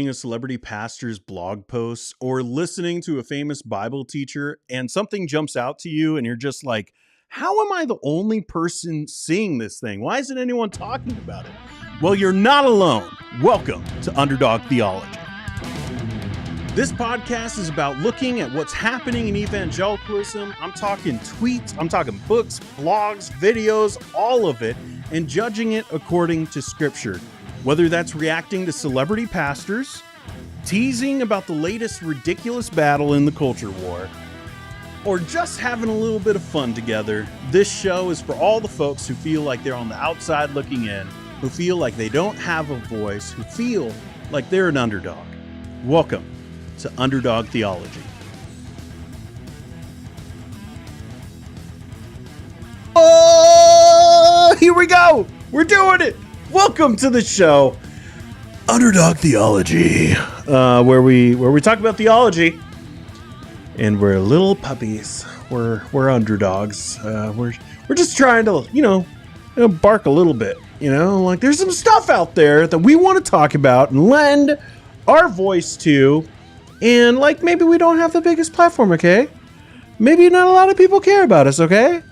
a celebrity pastor's blog post or listening to a famous Bible teacher and something jumps out to you and you're just like, how am I the only person seeing this thing? Why isn't anyone talking about it? Well, you're not alone. Welcome to Underdog Theology. This podcast is about looking at what's happening in evangelicalism. I'm talking tweets, I'm talking books, blogs, videos, all of it, and judging it according to Scripture. Whether that's reacting to celebrity pastors, teasing about the latest ridiculous battle in the culture war, or just having a little bit of fun together, this show is for all the folks who feel like they're on the outside looking in, who feel like they don't have a voice, who feel like they're an underdog. Welcome to Underdog Theology. Oh, here we go. We're doing it. Welcome to the show, Underdog Theology, where we talk about theology, and we're little puppies. We're underdogs. We're just trying to bark a little bit. Like there's some stuff out there that we want to talk about and lend our voice to, and like maybe we don't have the biggest platform, okay? Maybe not a lot of people care about us, okay?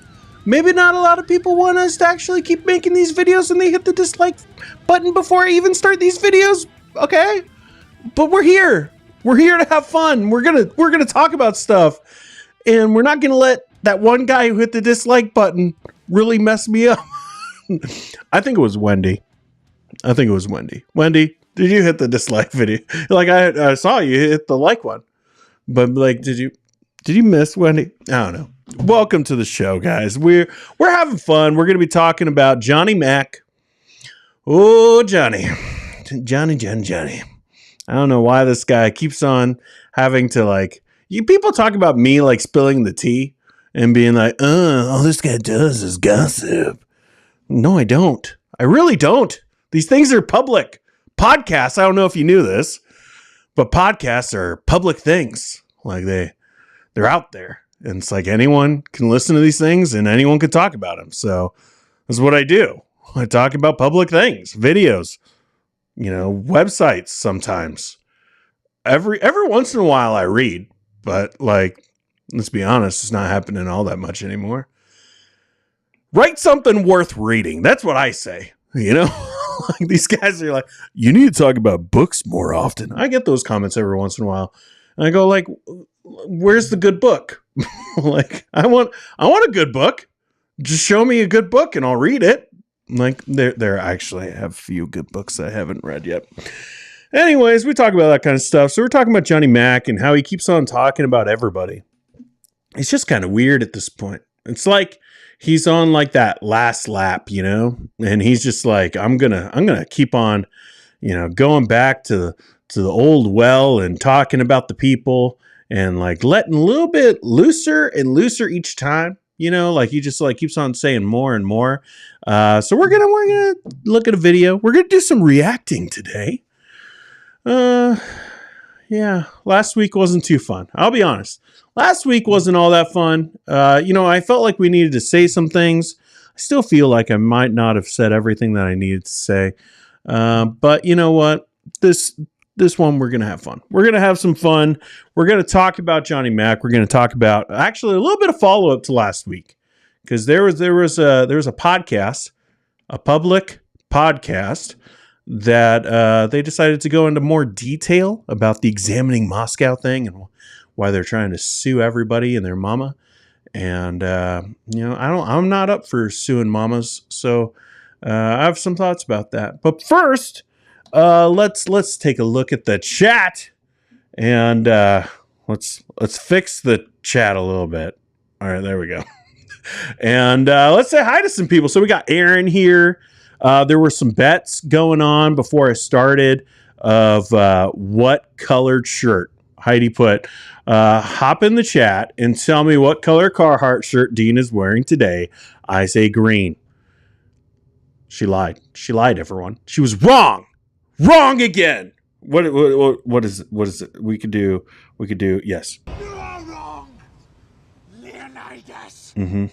Maybe not a lot of people want us to actually keep making these videos and they hit the dislike button before I even start these videos, okay? But we're here. We're here to have fun. We're gonna talk about stuff. And we're not gonna let that one guy who hit the dislike button really mess me up. I think it was Wendy. Wendy, did you hit the dislike video? Like I saw you hit the like one. But like did you miss Wendy? I don't know. Welcome to the show, guys. We're having fun. We're going to be talking about Johnny Mac. Oh, Johnny. I don't know why this guy keeps on having to people talk about me like spilling the tea and being like, all this guy does is gossip. No, I don't. I really don't. These things are public. Podcasts, I don't know if you knew this, but podcasts are public things. Like they're out there. And it's like anyone can listen to these things and anyone can talk about them. So that's what I do. I talk about public things, videos, websites sometimes. Every once in a while I read, but let's be honest, it's not happening all that much anymore. Write something worth reading. That's what I say. Like these guys are like, you need to talk about books more often. I get those comments every once in a while. And I go where's the good book? I want a good book. Just show me a good book and I'll read it. There actually have a few good books I haven't read yet. Anyways, we talk about that kind of stuff. So we're talking about Johnny Mac and how he keeps on talking about everybody. It's just kind of weird at this point. It's like he's on that last lap, and he's just like, I'm gonna keep on, going back to the old well and talking about the people and letting a little bit looser and looser each time, he just keeps on saying more and more. So we're gonna look at a video. We're gonna do some reacting today. Yeah, last week wasn't too fun. I'll be honest. Last week wasn't all that fun. I felt like we needed to say some things. I still feel like I might not have said everything that I needed to say. But you know what? This one, we're going to have fun. We're going to have some fun. We're going to talk about Johnny Mac. We're going to talk about actually a little bit of follow-up to last week, because there was a podcast, a public podcast that they decided to go into more detail about the Examining Moscow thing and why they're trying to sue everybody and their mama. And I'm not up for suing mamas, so I have some thoughts about that. But first, let's take a look at the chat, and let's fix the chat a little bit. All right, there we go. And let's say hi to some people. So we got Aaron here. There were some bets going on before I started of what colored shirt. Heidi put, hop in the chat and tell me what color Carhartt shirt Dean is wearing today. I say green. She lied. She lied, everyone. She was wrong. Wrong again. What is it? We could do, yes. You are wrong, Leonidas. Mm-hmm.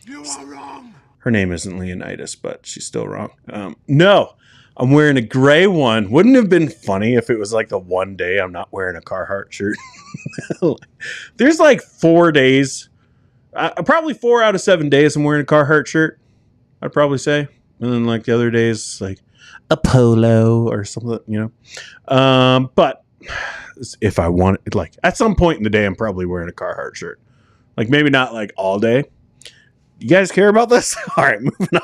You are wrong. Her name isn't Leonidas, but she's still wrong. No. I'm wearing a gray one. Wouldn't it have been funny if it was like the one day I'm not wearing a Carhartt shirt? There's like 4 days, probably 4 out of 7 days I'm wearing a Carhartt shirt, I'd probably say. And then like the other days, like a polo or something, But if I want it, like at some point in the day, I'm probably wearing a Carhartt shirt. Like maybe not like all day. You guys care about this? All right, moving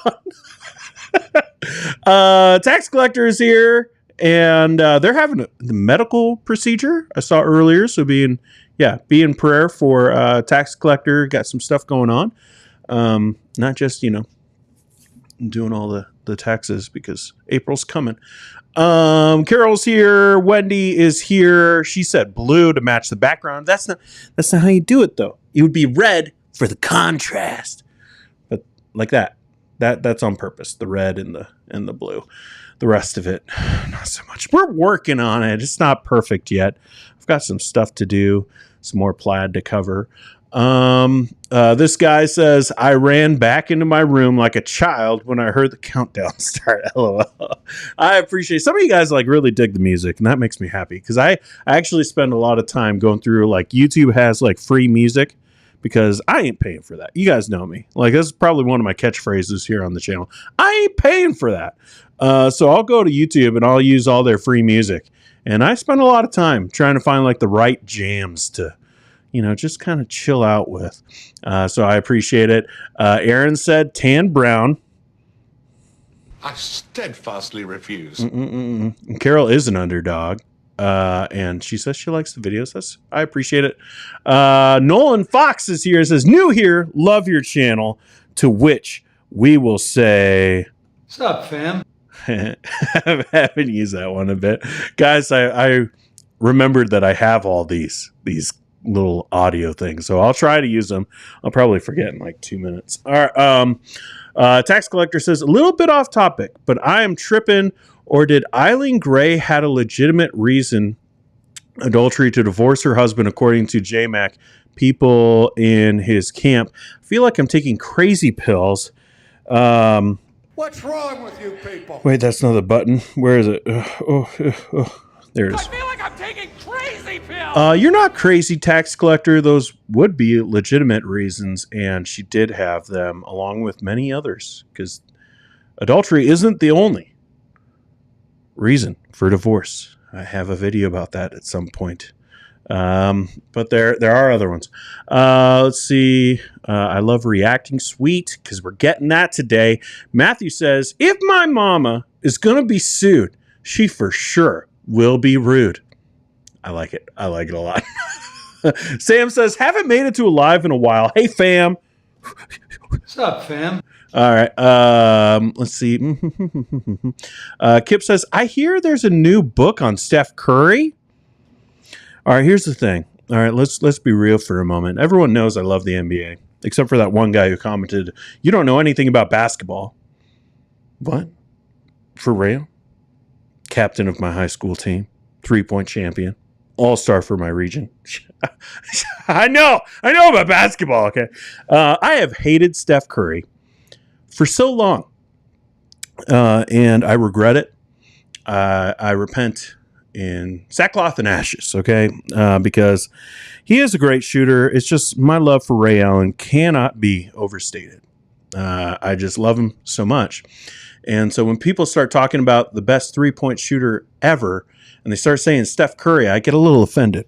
on. Tax collector is here, and they're having the medical procedure I saw earlier. So be in prayer for tax collector. Got some stuff going on. Not just doing all the taxes because April's coming. Carol's here. Wendy is here. She said blue to match the background. That's not how you do it though. It would be red for the contrast. But like that's on purpose. The red and the blue. The rest of it, not so much. We're working on it. It's not perfect yet. I've got some stuff to do, some more plaid to cover. This guy says, I ran back into my room like a child when I heard the countdown start. LOL. I appreciate some of you guys like really dig the music, and that makes me happy because I actually spend a lot of time going through like YouTube has like free music because I ain't paying for that. You guys know me. Like this is probably one of my catchphrases here on the channel. I ain't paying for that. So I'll go to YouTube and I'll use all their free music, and I spend a lot of time trying to find like the right jams to just kind of chill out with. So I appreciate it. Aaron said tan brown. I steadfastly refuse. And Carol is an underdog. And she says she likes the videos. I appreciate it. Nolan Fox is here and says, new here, love your channel. To which we will say, what's up, fam? I haven't used that one a bit. Guys, I remembered that I have all these little audio things, so I'll try to use them. I'll probably forget in like 2 minutes. All right. Tax collector says a little bit off topic, but I am tripping. Or did Eileen Gray had a legitimate reason, adultery, to divorce her husband, according to JMac? People in his camp. I feel like I'm taking crazy pills. What's wrong with you people? Wait, that's not the button. Where is it? There it is. I feel like I'm taking crazy pills. You're not crazy, tax collector. Those would be legitimate reasons, and she did have them along with many others, because adultery isn't the only reason for divorce. I have a video about that at some point. But there are other ones. Let's see. I love reacting sweet because we're getting that today. Matthew says, if my mama is going to be sued, she for sure will be rude. I like it. I like it a lot. Sam says, haven't made it to a live in a while. Hey, fam. What's up, fam? All right. Let's see. Kip says, I hear there's a new book on Steph Curry. All right, here's the thing. All right, let's be real for a moment. Everyone knows I love the NBA, except for that one guy who commented, you don't know anything about basketball. What? For real? Captain of my high school team, 3-point champion, all-star for my region. I know about basketball, okay? I have hated Steph Curry for so long, and I regret it. I repent in sackcloth and ashes, okay? Because he is a great shooter. It's just my love for Ray Allen cannot be overstated. I just love him so much. And so when people start talking about the best 3-point shooter ever, and they start saying Steph Curry, I get a little offended.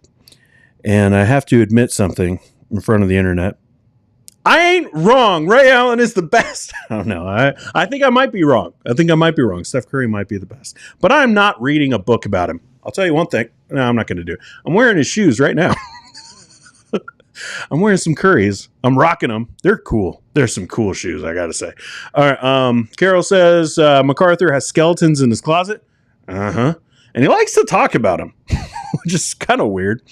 And I have to admit something in front of the internet. I ain't wrong. Ray Allen is the best. I don't know. I think I might be wrong. Steph Curry might be the best. But I'm not reading a book about him. I'll tell you one thing. No, I'm not going to do it. I'm wearing his shoes right now. I'm wearing some Currys. I'm rocking them. They're cool. They're some cool shoes, I got to say. All right. Carol says MacArthur has skeletons in his closet. Uh-huh. And he likes to talk about them, which is kind of weird.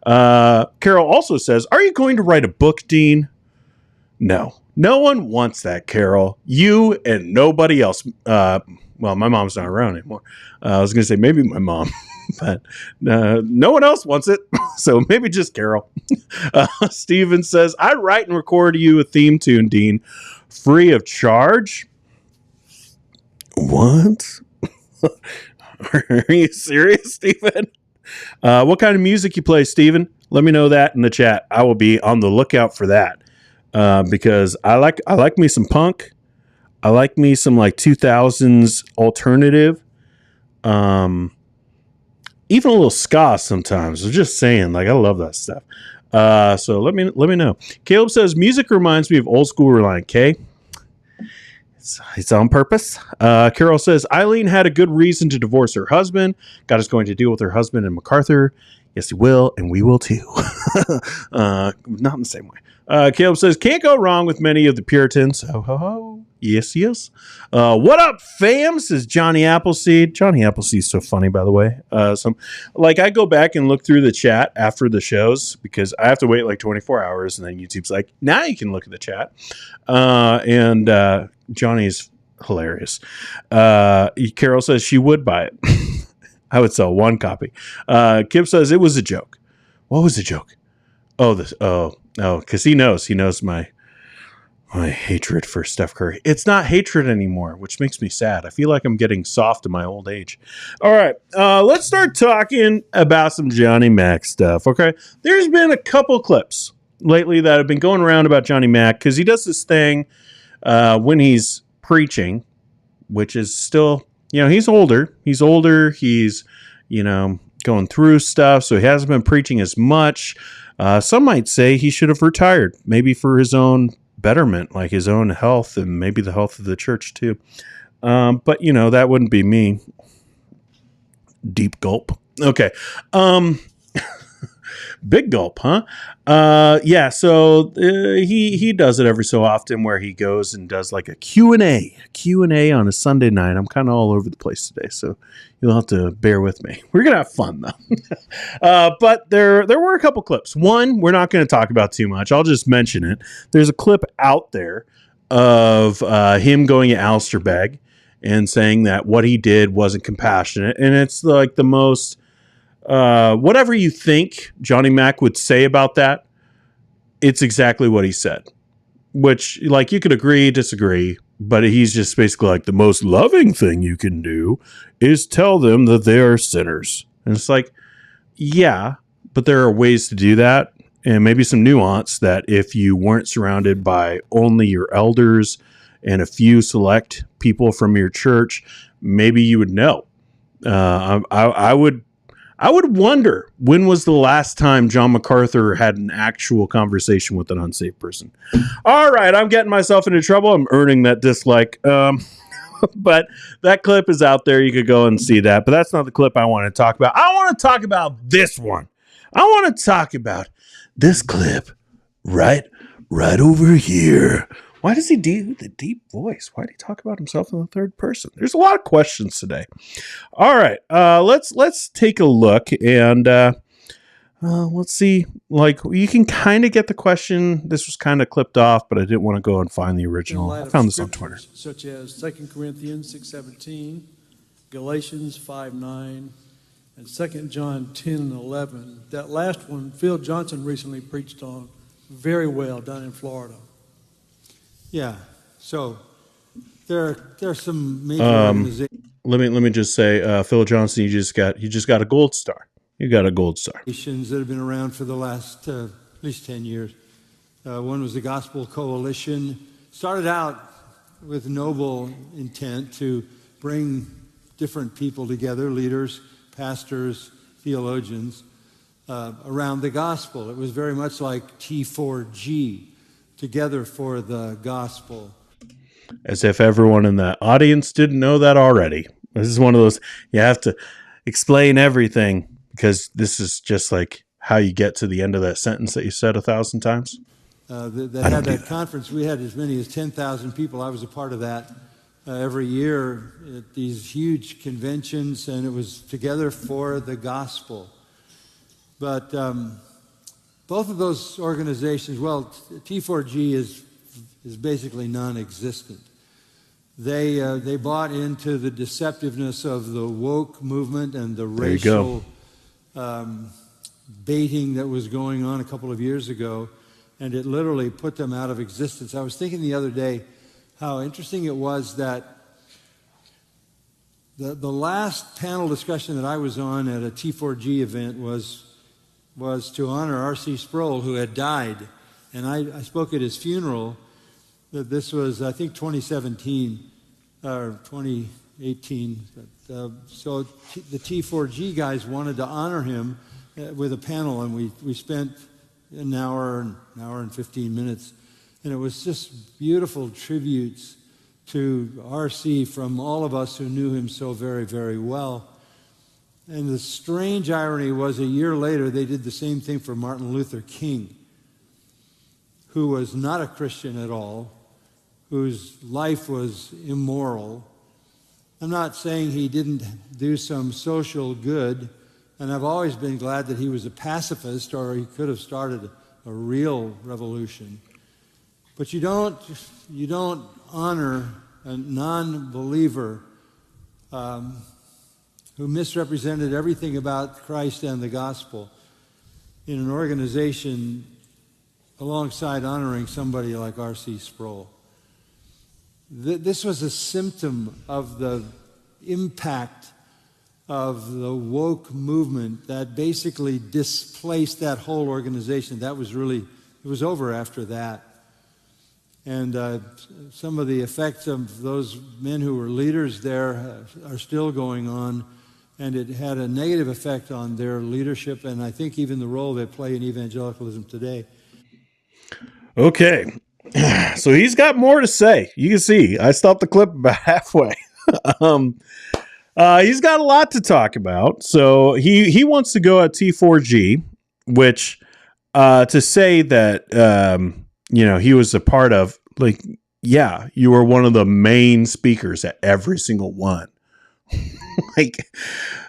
Carol also says, are you going to write a book, Dean? No. No one wants that, Carol. You and nobody else. Well, my mom's not around anymore. I was going to say maybe my mom, but no one else wants it. So maybe just Carol. Steven says, I write and record you a theme tune, Dean, free of charge. What? Are you serious, Steven? What kind of music you play, Steven? Let me know that in the chat. I will be on the lookout for that. Because I like me some punk. I like me some like 2000s alternative. Even a little ska sometimes. I'm just saying, like I love that stuff. So let me know. Caleb says music reminds me of old school Reliant K. It's on purpose. Carol says Eileen had a good reason to divorce her husband. God is going to deal with her husband and MacArthur. Yes, he will, and we will too. Not in the same way. Caleb says, can't go wrong with many of the Puritans. Ho, ho, ho. Yes, yes. What up, fam? Says Johnny Appleseed. Johnny Appleseed's so funny, by the way. I go back and look through the chat after the shows because I have to wait like 24 hours, and then YouTube's like, now you can look at the chat. Johnny's hilarious. Carol says she would buy it. I would sell one copy. Kip says it was a joke. What was the joke? Because he knows my hatred for Steph Curry. It's not hatred anymore, which makes me sad. I feel like I'm getting soft in my old age. All right, let's start talking about some Johnny Mac stuff. Okay, there's been a couple clips lately that have been going around about Johnny Mac because he does this thing when he's preaching, which is still, he's older. He's going through stuff, so he hasn't been preaching as much. Some might say he should have retired, maybe for his own betterment, like his own health and maybe the health of the church too. But that wouldn't be me. Deep gulp. Okay. Big gulp, huh? Yeah, so he does it every so often where he goes and does like a Q&A on a Sunday night. I'm kind of all over the place today, so you'll have to bear with me. We're going to have fun, though. But there were a couple clips. One, we're not going to talk about too much. I'll just mention it. There's a clip out there of him going at Alistair Begg and saying that what he did wasn't compassionate. And it's like the most... whatever you think Johnny Mac would say about that, it's exactly what he said. Which, like, you could agree, disagree, but he's just basically like, the most loving thing you can do is tell them that they are sinners. And it's like, yeah, but there are ways to do that, and maybe some nuance that if you weren't surrounded by only your elders and a few select people from your church, maybe you would know. I would wonder, when was the last time John MacArthur had an actual conversation with an unsaved person? All right, I'm getting myself into trouble. I'm earning that dislike. But that clip is out there. You could go and see that. But that's not the clip I want to talk about. I want to talk about this one. I want to talk about this clip right over here. Why does he do the deep voice? Why do he talk about himself in the third person? There's a lot of questions today. All right, let's take a look and let's see. Like, you can kind of get the question. This was kind of clipped off, but I didn't want to go and find the original. I found this on Twitter. Such as 2 Corinthians 6:17, Galatians 5:9, and 2 John 10:11. That last one, Phil Johnson recently preached on very well down in Florida. Yeah, so there are some major organizations. Let me just say, Phil Johnson, you just got a gold star. You got a gold star. That have been around for the last at least 10 years. One was the Gospel Coalition. Started out with noble intent to bring different people together, leaders, pastors, theologians, around the gospel. It was very much like T4G. Together for the gospel. As if everyone in the audience didn't know that already. This is one of those, you have to explain everything because this is just like how you get to the end of that sentence that you said 1,000 times. That conference, we had as many as 10,000 people. I was a part of that every year at these huge conventions, and it was together for the gospel. But both of those organizations, well, T4G is basically non-existent. They bought into the deceptiveness of the woke movement and the racial baiting that was going on a couple of years ago, and it literally put them out of existence. I was thinking the other day how interesting it was that The last panel discussion that I was on at a T4G event was to honor R.C. Sproul, who had died. And I spoke at his funeral. This was, I think, 2017 or 2018. So the T4G guys wanted to honor him with a panel, and we spent an hour and 15 minutes. And it was just beautiful tributes to R.C. from all of us who knew him so very, very well. And the strange irony was a year later they did the same thing for Martin Luther King, who was not a Christian at all, whose life was immoral. I'm not saying he didn't do some social good, and I've always been glad that he was a pacifist, or he could have started a real revolution. But you don't honor a non-believer who misrepresented everything about Christ and the gospel in an organization alongside honoring somebody like R.C. Sproul. This was a symptom of the impact of the woke movement that basically displaced that whole organization. That was really, it was over after that. And some of the effects of those men who were leaders there are still going on, and it had a negative effect on their leadership, and I think even the role they play in evangelicalism today. Okay. So he's got more to say. You can see I stopped the clip about halfway. He's got a lot to talk about. So he wants to go at T4G, which to say that he was a part of, like, yeah, you were one of the main speakers at every single one. Like,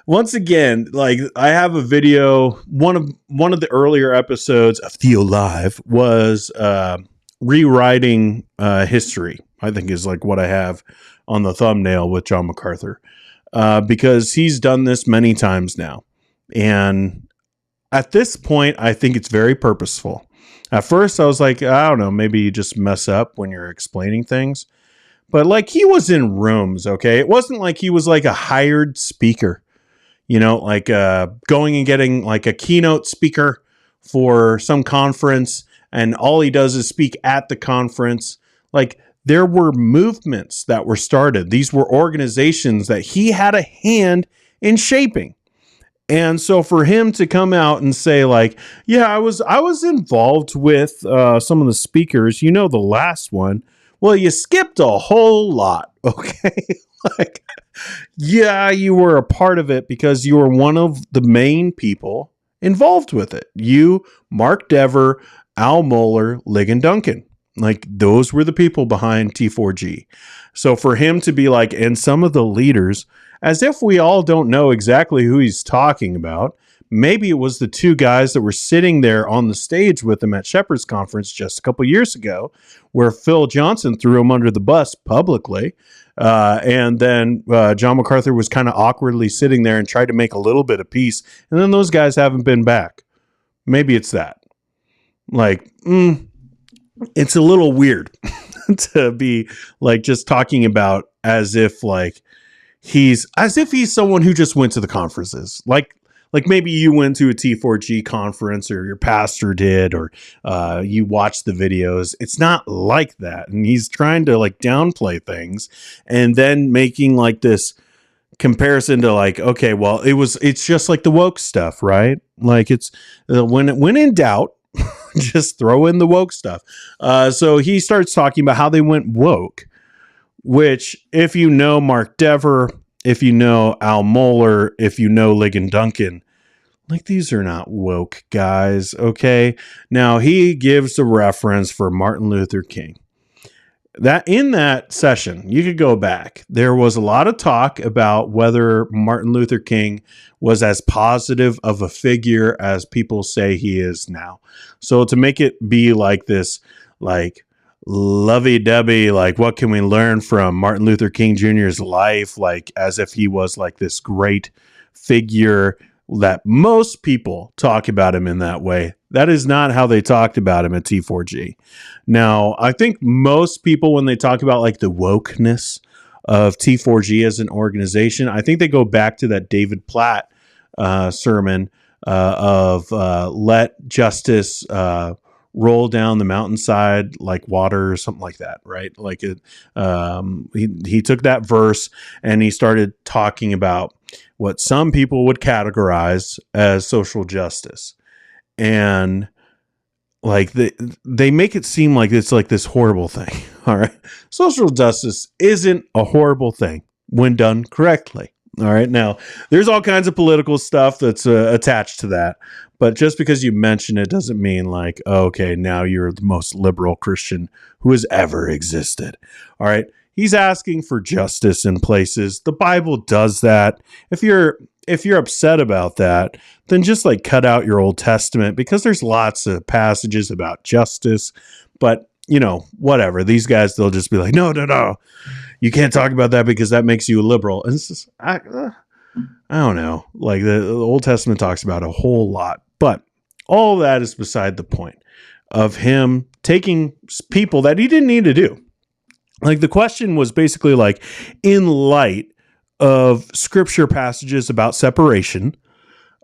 once again, like, I have a video. One of the earlier episodes of Theo Live was rewriting history, I think, is like what I have on the thumbnail with John MacArthur, because he's done this many times now. And at this point, I think it's very purposeful. At first, I was like, I don't know, maybe you just mess up when you're explaining things. But, like, he was in rooms, okay? It wasn't like he was like a hired speaker, like going and getting like a keynote speaker for some conference, and all he does is speak at the conference. Like, there were movements that were started. These were organizations that he had a hand in shaping. And so for him to come out and say, like, yeah, I was involved with some of the speakers, the last one. Well, you skipped a whole lot, okay? Like, yeah, you were a part of it because you were one of the main people involved with it. You, Mark Dever, Al Mohler, Ligon Duncan. Like, those were the people behind T4G. So for him to be like, and some of the leaders, as if we all don't know exactly who he's talking about. Maybe it was the two guys that were sitting there on the stage with him at Shepherd's Conference just a couple years ago, where Phil Johnson threw him under the bus publicly. And then John MacArthur was kind of awkwardly sitting there and tried to make a little bit of peace. And then those guys haven't been back. Maybe it's that. Like, it's a little weird to be like just talking about as if he's someone who just went to the conferences. Like maybe you went to a T4G conference, or your pastor did, or you watched the videos. It's not like that. And he's trying to like downplay things and then making like this comparison to like, okay, well, it's just like the woke stuff, right? Like, it's when in doubt, just throw in the woke stuff. So he starts talking about how they went woke, which, if you know Mark Dever, if you know Al Mohler, if you know Ligon Duncan, like, these are not woke guys, okay? Now, he gives a reference for Martin Luther King. That in that session, you could go back. There was a lot of talk about whether Martin Luther King was as positive of a figure as people say he is now. So to make it be like this, like, lovey-dovey, like, what can we learn from Martin Luther King Jr.'s life, like, as if he was like this great figure, that most people talk about him in that way. That is not how they talked about him at T4G. Now, I think most people, when they talk about like the wokeness of T4G as an organization. I think they go back to that David Platt sermon of let justice roll down the mountainside like water or something like that, right? Like it, he took that verse and he started talking about what some people would categorize as social justice. And like they make it seem like it's like this horrible thing. All right. Social justice isn't a horrible thing when done correctly. All right. Now, there's all kinds of political stuff that's attached to that. But just because you mention it doesn't mean like, oh, okay, now you're the most liberal Christian who has ever existed. All right. He's asking for justice in places. The Bible does that. If you're upset about that, then just like cut out your Old Testament, because there's lots of passages about justice. But, you know, whatever. These guys, they'll just be like, no. You can't talk about that because that makes you a liberal. And it's just, I don't know. Like the Old Testament talks about a whole lot. But all that is beside the point of him taking people that he didn't need to do. Like the question was basically like, in light of scripture passages about separation,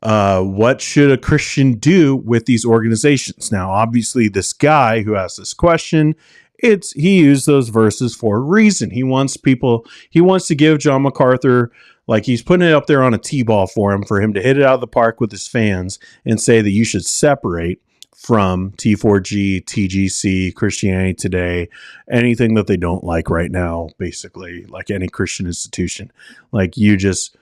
what should a Christian do with these organizations? Now, obviously, this guy who asked this question, he used those verses for a reason. He wants to give John MacArthur, like he's putting it up there on a T-ball for him to hit it out of the park with his fans and say that you should separate from T4G, TGC, Christianity Today, anything that they don't like right now, basically, like any Christian institution. Like you just,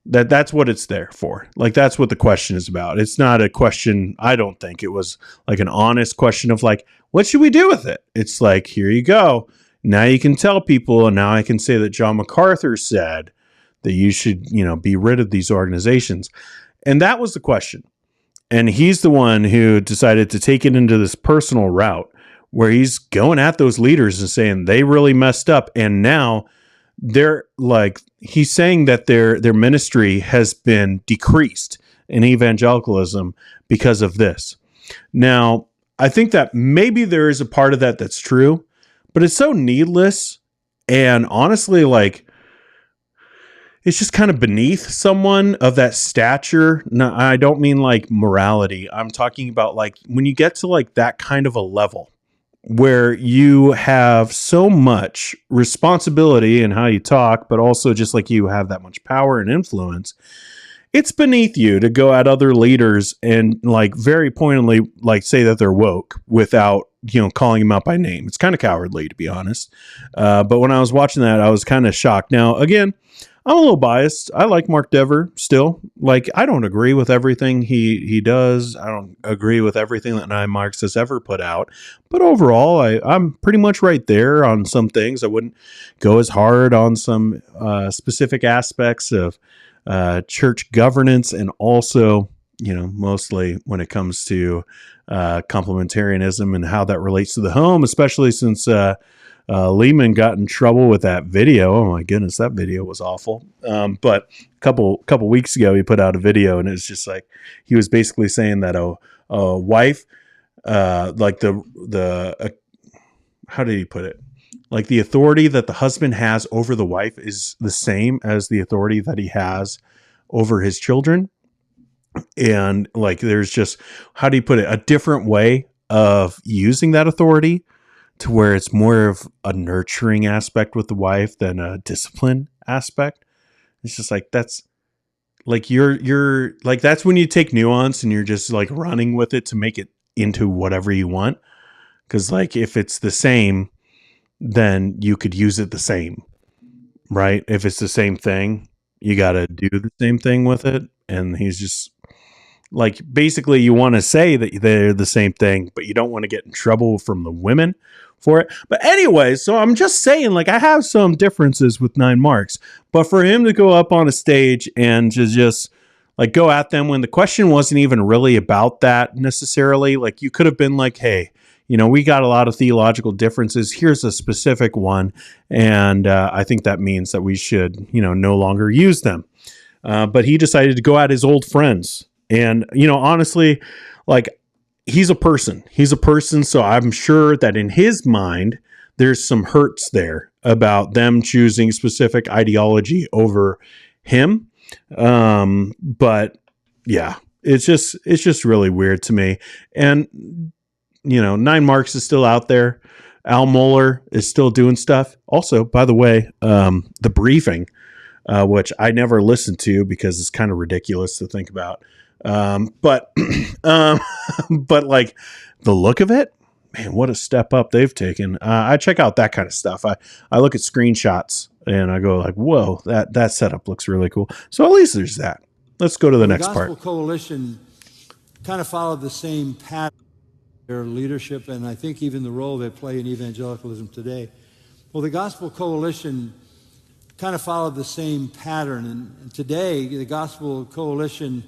that's what it's there for. Like that's what the question is about. It's not a question, I don't think it was like an honest question of like, what should we do with it? It's like, here you go. Now you can tell people, and now I can say that John MacArthur said that you should, be rid of these organizations. And that was the question. And he's the one who decided to take it into this personal route where he's going at those leaders and saying they really messed up. And now they're like, he's saying that their ministry has been decreased in evangelicalism because of this. Now, I think that maybe there is a part of that that's true, but it's so needless. And honestly, like, it's just kind of beneath someone of that stature. No, I don't mean like morality. I'm talking about like when you get to like that kind of a level where you have so much responsibility in how you talk, but also just like you have that much power and influence, it's beneath you to go at other leaders and like very pointedly like say that they're woke without, calling them out by name. It's kind of cowardly, to be honest. But when I was watching that, I was kind of shocked. Now, again, I'm a little biased. I like Mark Dever still. Like, I don't agree with everything he does. I don't agree with everything that 9 Marks has ever put out. But overall, I'm pretty much right there on some things. I wouldn't go as hard on some specific aspects of church governance, and also, mostly when it comes to complementarianism and how that relates to the home, especially since Lehman got in trouble with that video. Oh my goodness, that video was awful. But a couple weeks ago, he put out a video, and it's just like he was basically saying that a wife, like how did he put it? Like the authority that the husband has over the wife is the same as the authority that he has over his children. And like there's just, how do you put it? A different way of using that authority, to where it's more of a nurturing aspect with the wife than a discipline aspect. It's just like, that's like, you're like, that's when you take nuance and you're just like running with it to make it into whatever you want. Cause like, if it's the same, then you could use it the same, right? If it's the same thing, you got to do the same thing with it. And he's just like, basically you want to say that they're the same thing, but you don't want to get in trouble from the women for it. But anyway, so I'm just saying, like, I have some differences with 9 Marks, but for him to go up on a stage and to just like go at them when the question wasn't even really about that necessarily, like you could have been like, hey, we got a lot of theological differences. Here's a specific one. And I think that means that we should, no longer use them. But he decided to go at his old friends. And, honestly, like, he's a person. So I'm sure that in his mind, there's some hurts there about them choosing specific ideology over him. But yeah, it's just really weird to me. And, 9 Marks is still out there. Al Mohler is still doing stuff. Also, by the way, The Briefing, which I never listened to because it's kind of ridiculous to think about. But like the look of it, man, what a step up they've taken. I check out that kind of stuff. I look at screenshots and I go like, whoa, that setup looks really cool. So at least there's that. Let's go to the next part. The Gospel Coalition kind of followed the same pattern, their leadership, and I think even the role they play in evangelicalism today. Well, the Gospel Coalition kind of followed the same pattern, and today the Gospel Coalition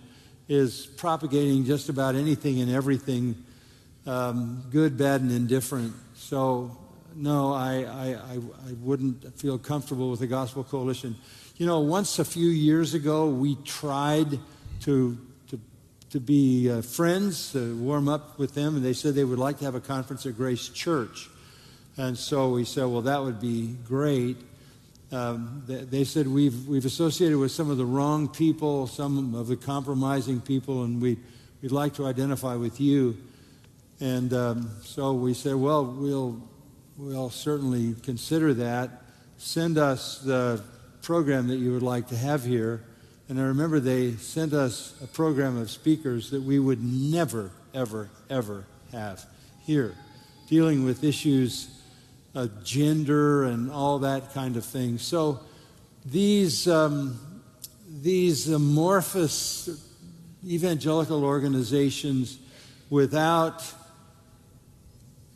is propagating just about anything and everything, good, bad, and indifferent. So, no, I wouldn't feel comfortable with the Gospel Coalition. Once a few years ago, we tried to be friends, to warm up with them, and they said they would like to have a conference at Grace Church. And so we said, well, that would be great. They said we've associated with some of the wrong people, some of the compromising people, and we'd like to identify with you. And so we said, well, we'll certainly consider that. Send us the program that you would like to have here. And I remember they sent us a program of speakers that we would never, ever, ever have here, dealing with issues of gender and all that kind of thing. So these amorphous evangelical organizations without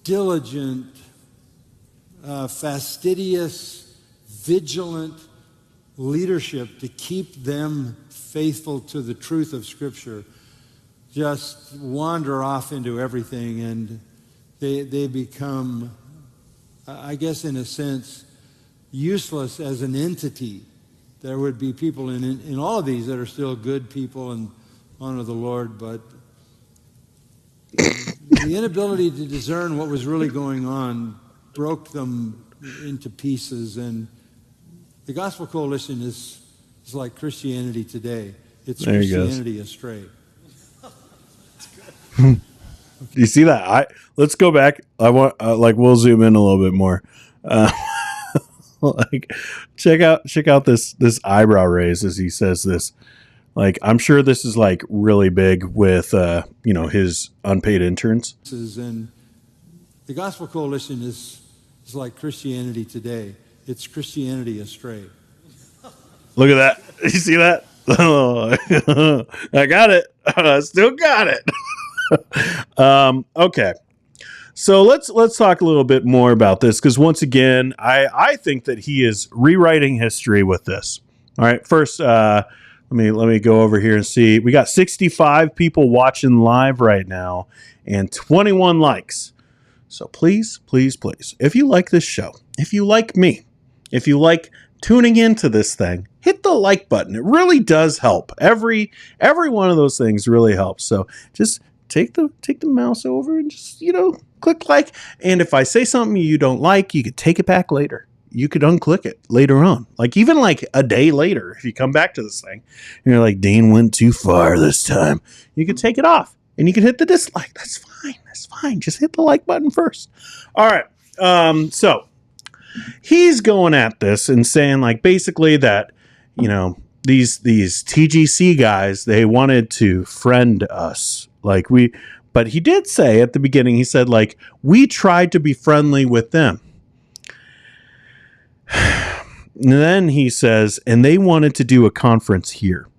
diligent, fastidious, vigilant leadership to keep them faithful to the truth of Scripture just wander off into everything, and they become, I guess in a sense, useless as an entity. There would be people in all of these that are still good people and honor the Lord, but the inability to discern what was really going on broke them into pieces. And the Gospel Coalition is like Christianity today. It's Christianity astray. You see that? Let's go back. I want we'll zoom in a little bit more. Check out this eyebrow raise as he says this. Like, I'm sure this is like really big with his unpaid interns. And the Gospel Coalition is like Christianity today. It's Christianity astray. Look at that. You see that? Oh, I got it. I still got it. Okay. So let's talk a little bit more about this, because once again, I think that he is rewriting history with this. All right. First, let me go over here and see. We got 65 people watching live right now and 21 likes. So please, please, please, if you like this show, if you like me, if you like tuning into this thing, hit the like button. It really does help. Every one of those things really helps. So just take the mouse over and just, click like. And if I say something you don't like, you could take it back later. You could unclick it later on. Like even like a day later, if you come back to this thing and you're like, Dean went too far this time, you could take it off and you can hit the dislike. That's fine. That's fine. Just hit the like button first. All right. So he's going at this and saying like basically that, these TGC guys, they wanted to friend us. But he did say at the beginning, he said like, we tried to be friendly with them. And then he says, and they wanted to do a conference here.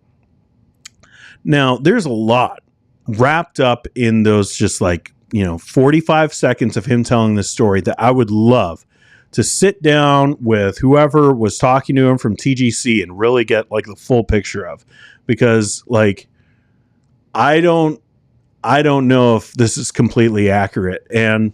Now, there's a lot wrapped up in those just 45 seconds of him telling this story that I would love to sit down with whoever was talking to him from TGC and really get like the full picture of, because I don't know if this is completely accurate. And,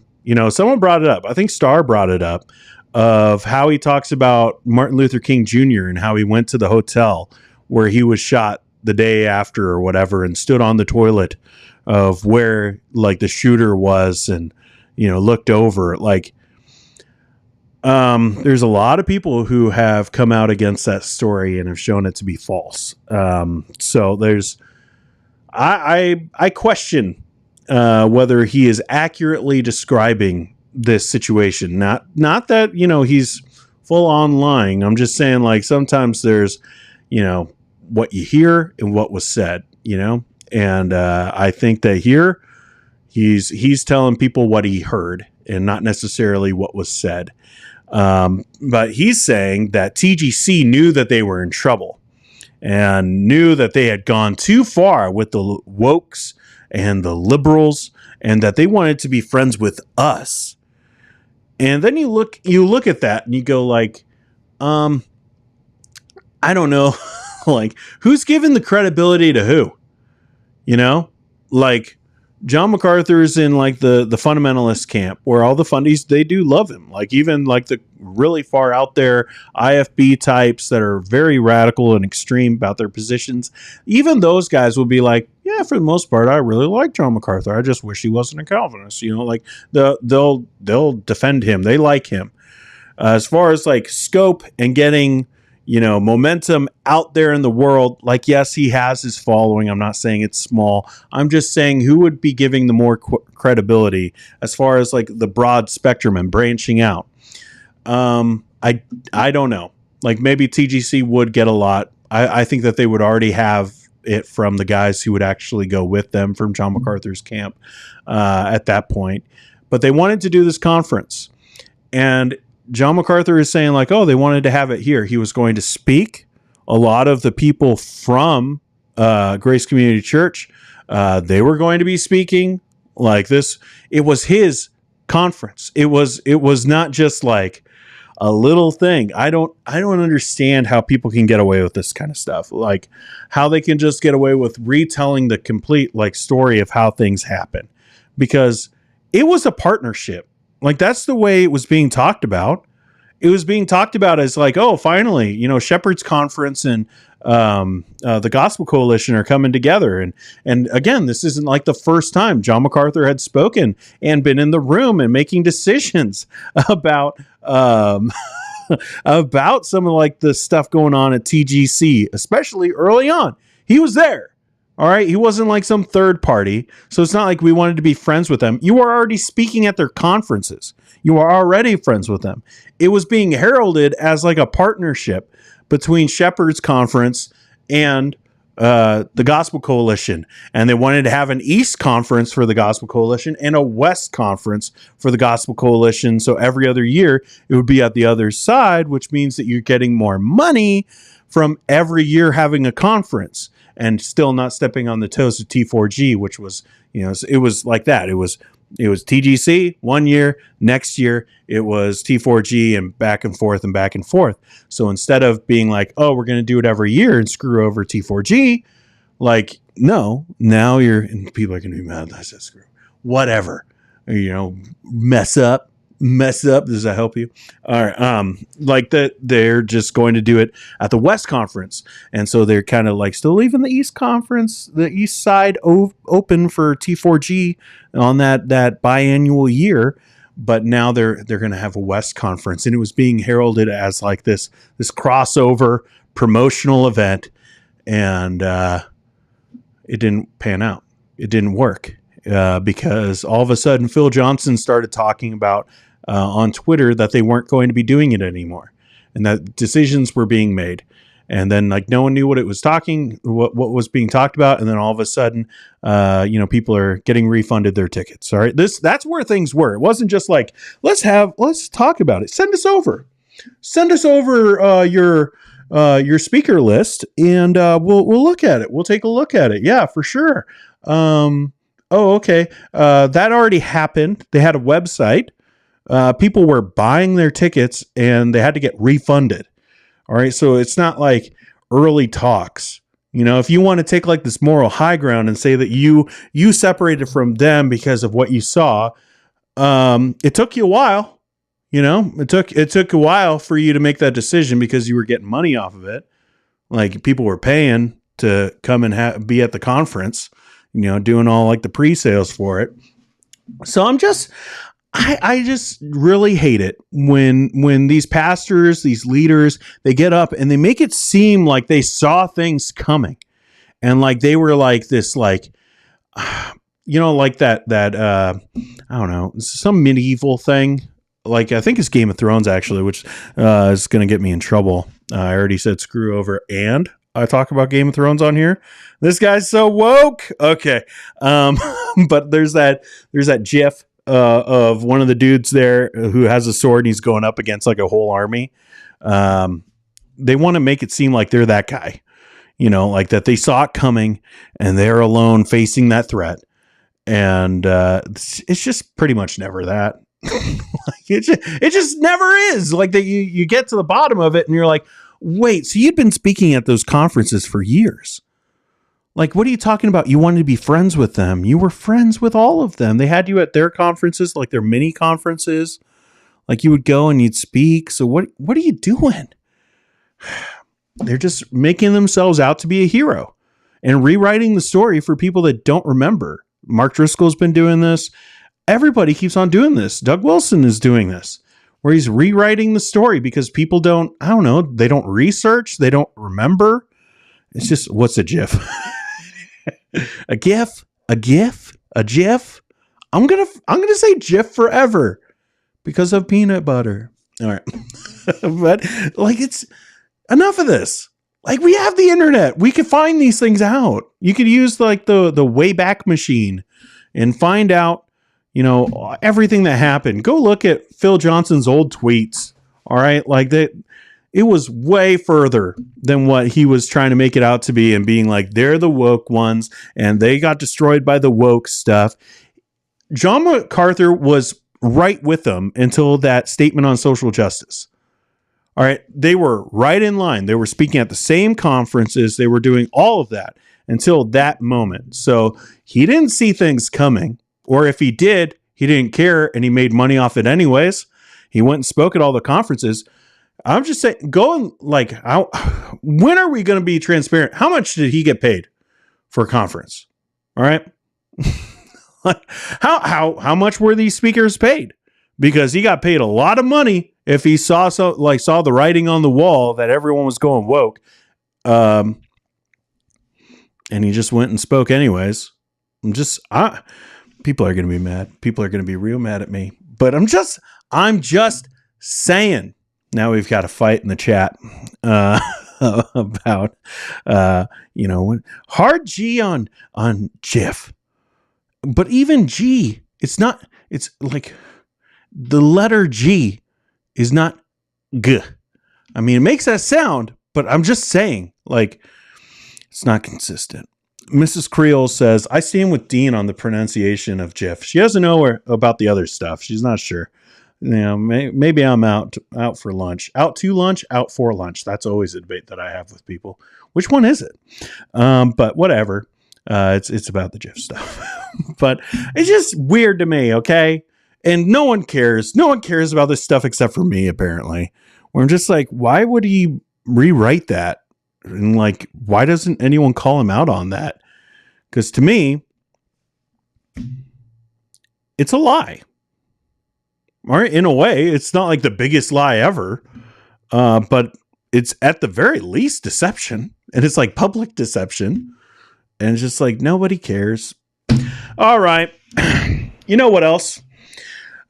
someone brought it up. I think Starr brought it up, of how he talks about Martin Luther King Jr. and how he went to the hotel where he was shot the day after or whatever and stood on the toilet of where the shooter was and, looked over. there's a lot of people who have come out against that story and have shown it to be false. So there's, I question whether he is accurately describing this situation. Not that, he's full on lying. I'm just saying, like, sometimes there's, what you hear and what was said, and I think that here he's telling people what he heard and not necessarily what was said. But he's saying that TGC knew that they were in trouble and knew that they had gone too far with the wokes and the liberals, and that they wanted to be friends with us. And then you look at that and you go like, I don't know, like, who's giving the credibility to who? Like, John MacArthur's in like the fundamentalist camp, where all the fundies, they do love him. Like, even like the really far out there IFB types that are very radical and extreme about their positions, even those guys will be like, yeah, for the most part, I really like John MacArthur. I just wish he wasn't a Calvinist. Like they'll defend him. They like him. As far as like scope and getting, momentum out there in the world, like, yes, he has his following. I'm not saying it's small. I'm just saying who would be giving the more credibility as far as like the broad spectrum and branching out. I don't know. Like, maybe TGC would get a lot. I think that they would already have it from the guys who would actually go with them from John MacArthur's camp at that point. But they wanted to do this conference. And John MacArthur is saying like, oh, they wanted to have it here. He was going to speak. A lot of the people from Grace Community Church, they were going to be speaking like this. It was his conference. It was not just like a little thing. I don't understand how people can get away with this kind of stuff. Like, how they can just get away with retelling the complete like story of how things happen, because it was a partnership. Like, that's the way it was being talked about. It was being talked about as like, oh, finally, Shepherd's Conference and the Gospel Coalition are coming together. And again, this isn't like the first time John MacArthur had spoken and been in the room and making decisions about about some of like the stuff going on at TGC, especially early on. He was there. All right. He wasn't like some third party. So it's not like we wanted to be friends with them. You were already speaking at their conferences. You were already friends with them. It was being heralded as like a partnership between Shepherd's Conference and the Gospel Coalition. And they wanted to have an East Conference for the Gospel Coalition and a West Conference for the Gospel Coalition. So every other year it would be at the other side, which means that you're getting more money from every year having a conference. And still not stepping on the toes of T4G, which was, it was like that. It was TGC 1 year, next year it was T4G, and back and forth and back and forth. So instead of being like, oh, we're going to do it every year and screw over T4G, like, no, now and people are going to be mad. I said screw, whatever, mess up. Does that help you? All right. Like that, they're just going to do it at the West Conference. And so they're kind of like still leaving the East Conference, the East side open for T4G on that biannual year. But now they're going to have a West Conference, and it was being heralded as like this crossover promotional event. And, it didn't pan out. It didn't work. Because all of a sudden Phil Johnson started talking about on Twitter that they weren't going to be doing it anymore, and that decisions were being made. And then like no one knew what was being talked about. And then all of a sudden, people are getting refunded their tickets. All right. That's where things were. It wasn't just like, let's talk about it. Send us over your speaker list, and we'll look at it. We'll take a look at it. Yeah, for sure. Oh, okay. That already happened. They had a website. People were buying their tickets and they had to get refunded. All right. So it's not like early talks. If you want to take like this moral high ground and say that you separated from them because of what you saw, it took you a while. It took a while for you to make that decision because you were getting money off of it. Like, people were paying to come and be at the conference, doing all like the pre-sales for it. So I just really hate it when these pastors, these leaders, they get up and they make it seem like they saw things coming, and like they were like this, like, like that I don't know, some medieval thing. Like, I think it's Game of Thrones, actually, which is going to get me in trouble. I already said screw over, and I talk about Game of Thrones on here. This guy's so woke. Okay. But there's that GIF of one of the dudes there who has a sword and he's going up against like a whole army. They want to make it seem like they're that guy, like that they saw it coming and they're alone facing that threat. And it's just pretty much never that. It just never is. Like that you get to the bottom of it and you're like, wait, so you'd been speaking at those conferences for years. Like, what are you talking about? You wanted to be friends with them. You were friends with all of them. They had you at their conferences, like their mini conferences. Like, you would go and you'd speak. So what are you doing? They're just making themselves out to be a hero and rewriting the story for people that don't remember. Mark Driscoll's been doing this. Everybody keeps on doing this. Doug Wilson is doing this, where he's rewriting the story because people they don't research. They don't remember. It's just, what's a GIF? A GIF? A GIF? A GIF? I'm gonna say GIF forever because of peanut butter. All right. But like, it's enough of this. Like, we have the internet. We can find these things out. You could use like the Wayback Machine and find out, everything that happened. Go look at Phil Johnson's old tweets. All right. Like that. It was way further than what he was trying to make it out to be and being like, they're the woke ones and they got destroyed by the woke stuff. John MacArthur was right with them until that statement on social justice. All right. They were right in line. They were speaking at the same conferences. They were doing all of that until that moment. So he didn't see things coming, or if he did, he didn't care and he made money off it anyways. He went and spoke at all the conferences. I'm just saying, when are we going to be transparent? How much did he get paid for a conference? All right. How much were these speakers paid? Because he got paid a lot of money if he saw the writing on the wall that everyone was going woke. And he just went and spoke anyways. People are going to be mad. People are going to be real mad at me, but I'm just saying. Now we've got a fight in the chat about, hard G on GIF. But even G, it's like the letter G is not G. I mean, it makes that sound, but I'm just saying, like, it's not consistent. Mrs. Creole says, I stand with Dean on the pronunciation of GIF. She doesn't know about the other stuff. She's not sure. Maybe I'm out for lunch. Out to lunch, out for lunch. That's always a debate that I have with people. Which one is it? But whatever. It's about the GIF stuff. But it's just weird to me, okay? And no one cares. No one cares about this stuff except for me, apparently. Where I'm just like, why would he rewrite that? And like, why doesn't anyone call him out on that? Because to me, it's a lie. All right, in a way, it's not like the biggest lie ever, but it's at the very least deception, and it's like public deception, and it's just like nobody cares. All right, you know what else?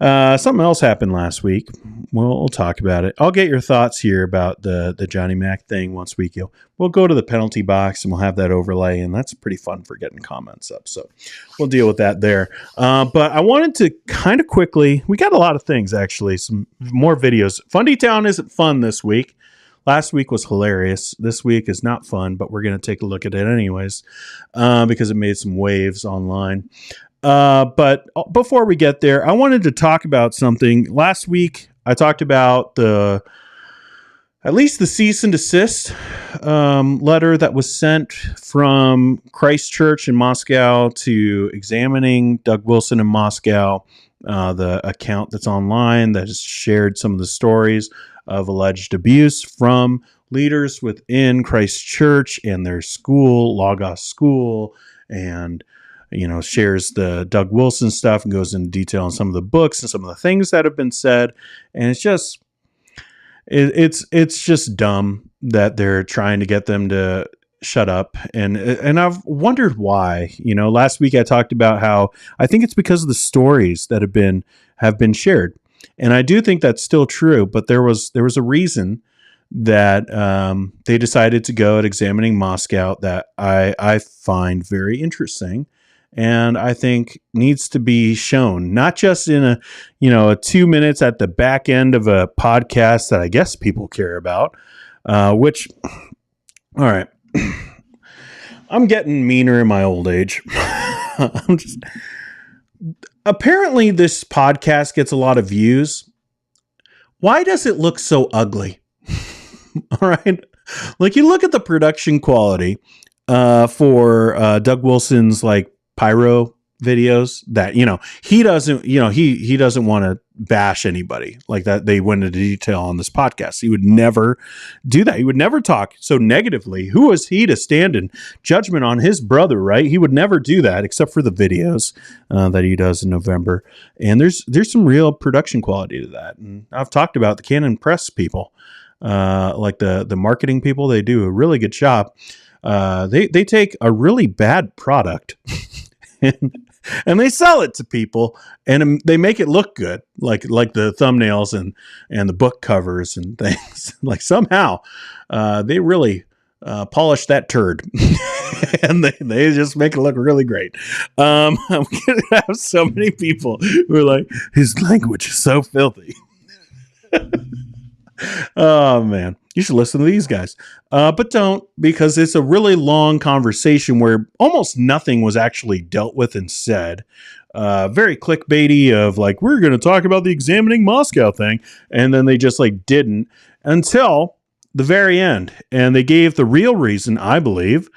Something else happened last week. We'll talk about it. I'll get your thoughts here about the Johnny Mac thing once we'll go to the penalty box and we'll have that overlay, and that's pretty fun for getting comments up. So we'll deal with that there. But I wanted to kind of quickly, we got a lot of things actually, some more videos. Fundy Town isn't fun this week. Last week was hilarious. This week is not fun, but we're going to take a look at it anyways because it made some waves online. But before we get there, I wanted to talk about something. Last week, I talked about at least the cease and desist letter that was sent from Christ Church in Moscow to examining Doug Wilson in Moscow, the account that's online that has shared some of the stories of alleged abuse from leaders within Christ Church and their school, Logos School, and shares the Doug Wilson stuff and goes into detail on some of the books and some of the things that have been said. And it's just, it's just dumb that they're trying to get them to shut up. And I've wondered why. Last week I talked about how I think it's because of the stories that have been shared. And I do think that's still true, but there was a reason that they decided to go at examining Moscow that I find very interesting, and I think needs to be shown, not just in a 2 minutes at the back end of a podcast that I guess people care about, which, all right, I'm getting meaner in my old age. Apparently this podcast gets a lot of views. Why does it look so ugly? All right. Like, you look at the production quality for Doug Wilson's pyro videos that, he doesn't want to bash anybody like that. They went into detail on this podcast. He would never do that. He would never talk so negatively. Who is he to stand in judgment on his brother, right? He would never do that except for the videos that he does in November. And there's some real production quality to that. And I've talked about the Canon Press people, like the marketing people. They do a really good job. They take a really bad product and they sell it to people, and they make it look good, like the thumbnails and the book covers and things. Like, somehow they really polish that turd, and they just make it look really great. I'm gonna have so many people who are like, his language is so filthy. Oh man, you should listen to these guys, but don't, because it's a really long conversation where almost nothing was actually dealt with and said. Very clickbaity of we're going to talk about the examining Moscow thing, and then they just didn't until the very end, and they gave the real reason, I believe,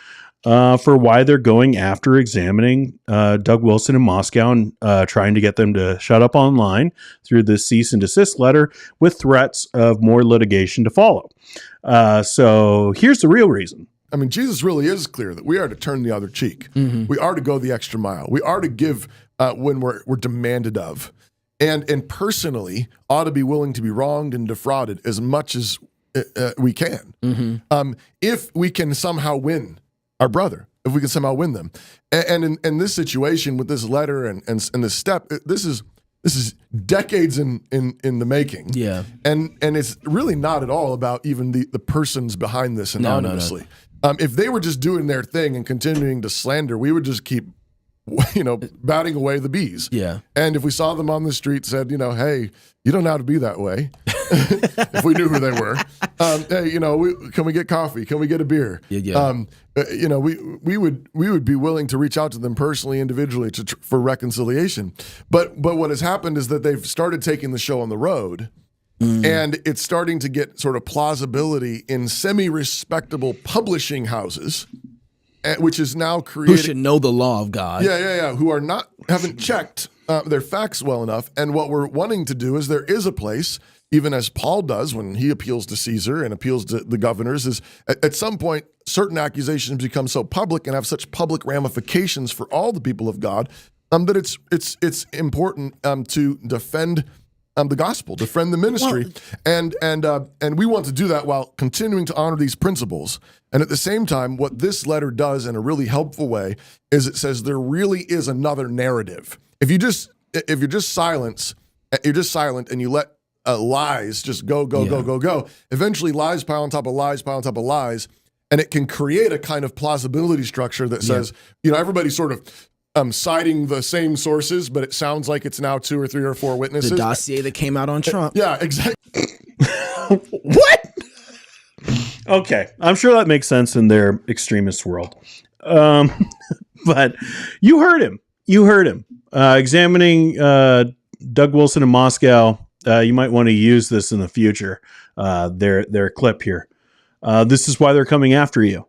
for why they're going after examining Doug Wilson in Moscow and trying to get them to shut up online through the cease and desist letter with threats of more litigation to follow. So here's the real reason. I mean, Jesus really is clear that we are to turn the other cheek. Mm-hmm. We are to go the extra mile. We are to give when we're demanded of. And personally ought to be willing to be wronged and defrauded as much as we can. Mm-hmm. If we can somehow win our brother, if we can somehow win them. And in this situation with this letter and this step, this is decades in the making. Yeah. And it's really not at all about even the persons behind this anonymously. No. If they were just doing their thing and continuing to slander, we would just keep batting away the bees. Yeah. And if we saw them on the street, said, hey, you don't know how to be that way. If we knew who they were, hey, can we get coffee? Can we get a beer? Yeah. We would be willing to reach out to them personally, individually, for reconciliation. But what has happened is that they've started taking the show on the road, and it's starting to get sort of plausibility in semi-respectable publishing houses, which is now creating, who should know the law of God. Yeah. Who haven't checked their facts well enough. And what we're wanting to do is there is a place, even as Paul does when he appeals to Caesar and appeals to the governors, is at some point certain accusations become so public and have such public ramifications for all the people of God that it's important to defend the gospel, defend the ministry, and we want to do that while continuing to honor these principles. And at the same time, what this letter does in a really helpful way is it says there really is another narrative. If you're just silent and you let lies just go. Eventually, lies pile on top of lies, and it can create a kind of plausibility structure that says, everybody's sort of citing the same sources, but it sounds like it's now 2 or 3 or 4 witnesses. The dossier that came out on Trump. Yeah, exactly. What? Okay, I'm sure that makes sense in their extremist world. But you heard him. Examining Doug Wilson in Moscow. You might want to use this in the future. Their clip here. This is why they're coming after you.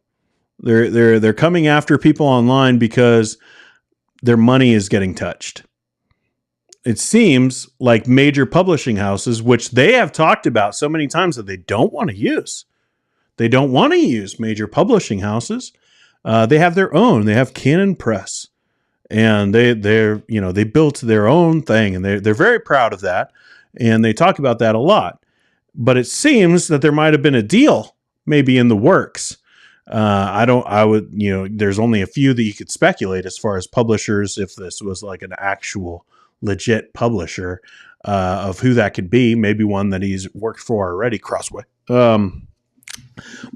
They're coming after people online because their money is getting touched. It seems like major publishing houses, which they have talked about so many times that they don't want to use. They don't want to use major publishing houses. They have their own. They have Canon Press. and they built their own thing, and they're very proud of that, and they talk about that a lot. But it seems that there might have been a deal maybe in the works. There's only a few that you could speculate as far as publishers, if this was like an actual legit publisher, of who that could be. Maybe one that he's worked for already, Crossway.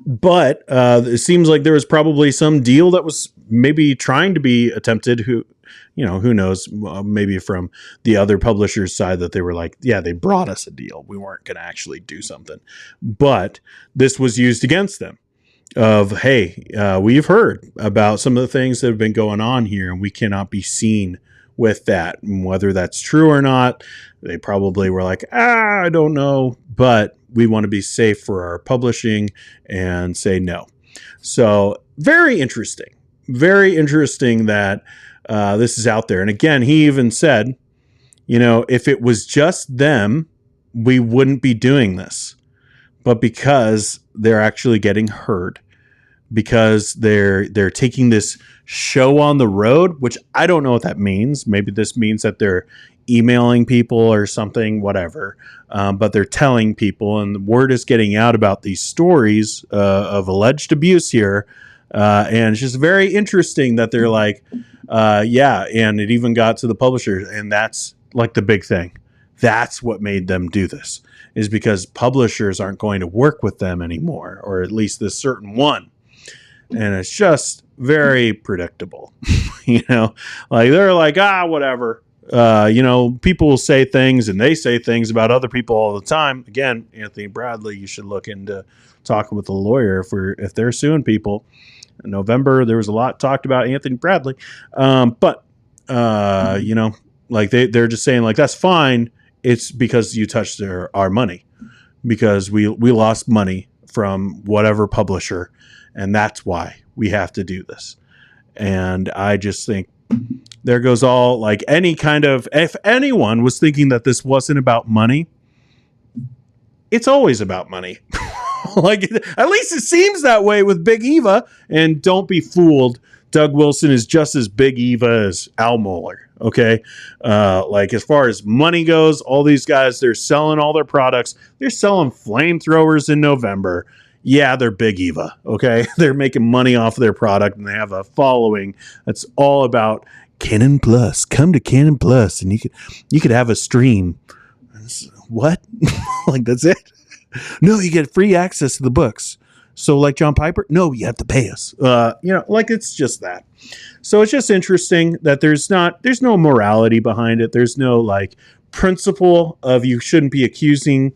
But it seems like there was probably some deal that was maybe trying to be attempted. Who knows? Maybe from the other publisher's side, that they were like, yeah, they brought us a deal. We weren't going to actually do something. But this was used against them. Of, hey, we've heard about some of the things that have been going on here, and we cannot be seen with that. And whether that's true or not, they probably were like, I don't know, but we want to be safe for our publishing and say no. So very interesting that this is out there. And again, he even said, if it was just them, we wouldn't be doing this. But because they're actually getting heard, because they're taking this show on the road, which I don't know what that means. Maybe this means that they're emailing people or something, whatever. But they're telling people, and the word is getting out about these stories of alleged abuse here. And it's just very interesting that they're like, yeah, and it even got to the publishers, and that's like the big thing. That's what made them do this, is because publishers aren't going to work with them anymore, or at least this certain one. And it's just very predictable, like they're like, whatever. People will say things, and they say things about other people all the time. Again, Anthony Bradley, you should look into talking with a lawyer if they're suing people. In November, there was a lot talked about Anthony Bradley. But like they're just saying, like, that's fine. It's because you touched our money, because we lost money from whatever publisher, and that's why we have to do this. And I just think there goes all, like, any kind of, if anyone was thinking that this wasn't about money, it's always about money. Like, at least it seems that way with Big Eva. And don't be fooled, Doug Wilson is just as Big Eva as Al Mohler. Okay. Like, as far as money goes, all these guys, they're selling all their products. They're selling flamethrowers in November. Yeah, they're Big Eva. Okay. They're making money off of their product, and they have a following that's all about Canon Plus. Come to Canon Plus, and you could have a stream. What? Like, that's it? No, you get free access to the books. So, like John Piper, no, you have to pay us. Like, it's just that. So it's just interesting that there's no morality behind it. There's no, like, principle of you shouldn't be accusing,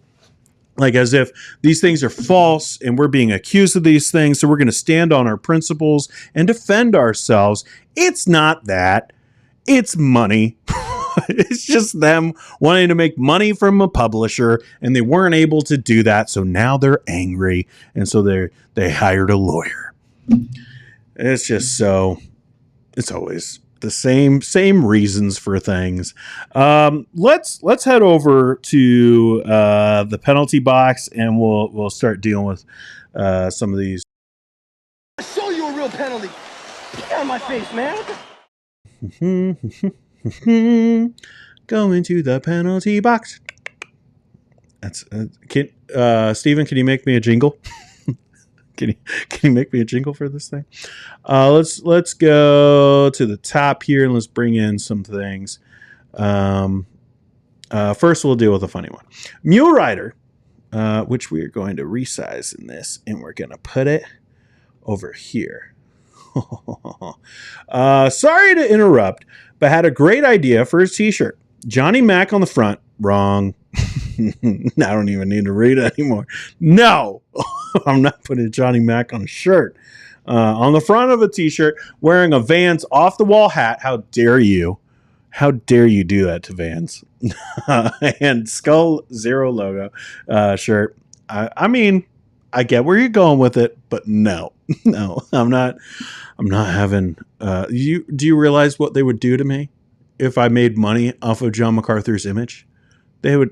like, as if these things are false and we're being accused of these things, so we're going to stand on our principles and defend ourselves. It's not that. It's money. It's just them wanting to make money from a publisher, and they weren't able to do that, so now they're angry, and so they hired a lawyer. It's just so, it's always the same reasons for things. Let's head over to the penalty box, and we'll start dealing with some of these. I'll show you a real penalty. Get out of my face, man. Going to the penalty box. That's Steven, can you make me a jingle? Can you make me a jingle for this thing? Let's go to the top here, and let's bring in some things. First, we'll deal with a funny one. Mule Rider, which we are going to resize in this, and we're going to put it over here. Sorry to interrupt, but had a great idea for his t-shirt. Johnny Mac on the front. Wrong. I don't even need to read it anymore. No, I'm not putting Johnny Mac on a shirt. On the front of a t-shirt, wearing a Vans off-the-wall hat. How dare you? How dare you do that to Vans? And Skull Zero logo shirt. I mean, I get where you're going with it, but no, I'm not having. Do you realize what they would do to me if I made money off of John MacArthur's image? They would.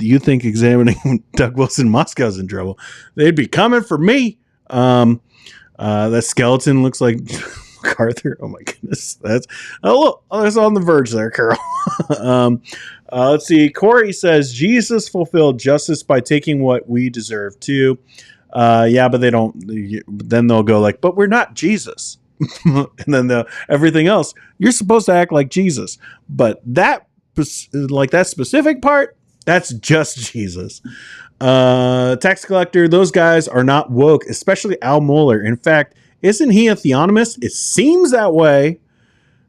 You think examining Doug Wilson Moscow's in trouble? They'd be coming for me. That skeleton looks like MacArthur. Oh my goodness, that's on the verge there, Carol. Let's see. Corey says Jesus fulfilled justice by taking what we deserve too. Yeah, but they don't. Then they'll go like, but we're not Jesus. And then everything else, you're supposed to act like Jesus. But that specific part, that's just Jesus. Tax collector, those guys are not woke, especially Al Mohler. In fact, isn't he a theonomist? It seems that way.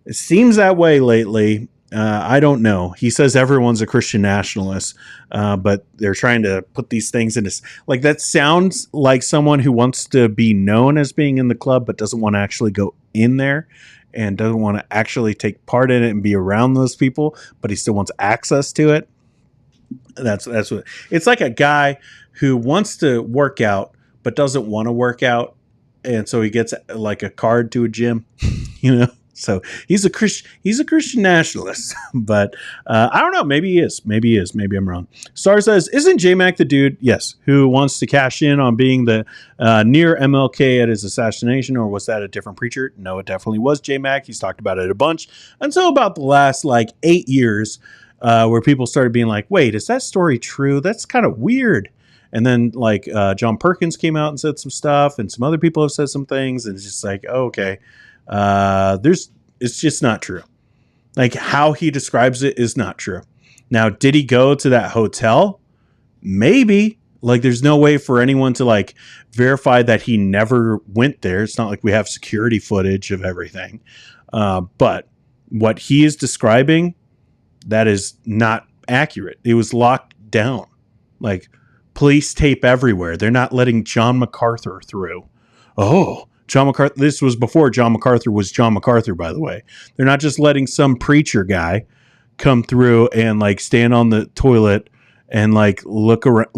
It seems that way lately. I don't know. He says everyone's a Christian nationalist, but they're trying to put these things in this. Like, that sounds like someone who wants to be known as being in the club, but doesn't want to actually go in there and doesn't want to actually take part in it and be around those people, but he still wants access to it. That's what it's like. A guy who wants to work out, but doesn't want to work out. And so he gets like a card to a gym, you know? So he's a Christian nationalist, but I don't know. Maybe he is. Maybe I'm wrong. Star says, isn't J-Mac the dude? Yes. Who wants to cash in on being the near MLK at his assassination, or was that a different preacher? No, it definitely was J-Mac. He's talked about it a bunch until about the last 8 years, where people started being like, wait, is that story true? That's kind of weird. And then John Perkins came out and said some stuff, and some other people have said some things, and it's just like, oh, okay. It's just not true. Like, how he describes it is not true. Now, did he go to that hotel? Maybe. Like, there's no way for anyone to verify that he never went there. It's not like we have security footage of everything. But what he is describing, that is not accurate. It was locked down. Like, police tape everywhere. They're not letting John MacArthur through. Oh, John MacArthur. This was before John MacArthur was John MacArthur, by the way. They're not just letting some preacher guy come through and stand on the toilet and look around,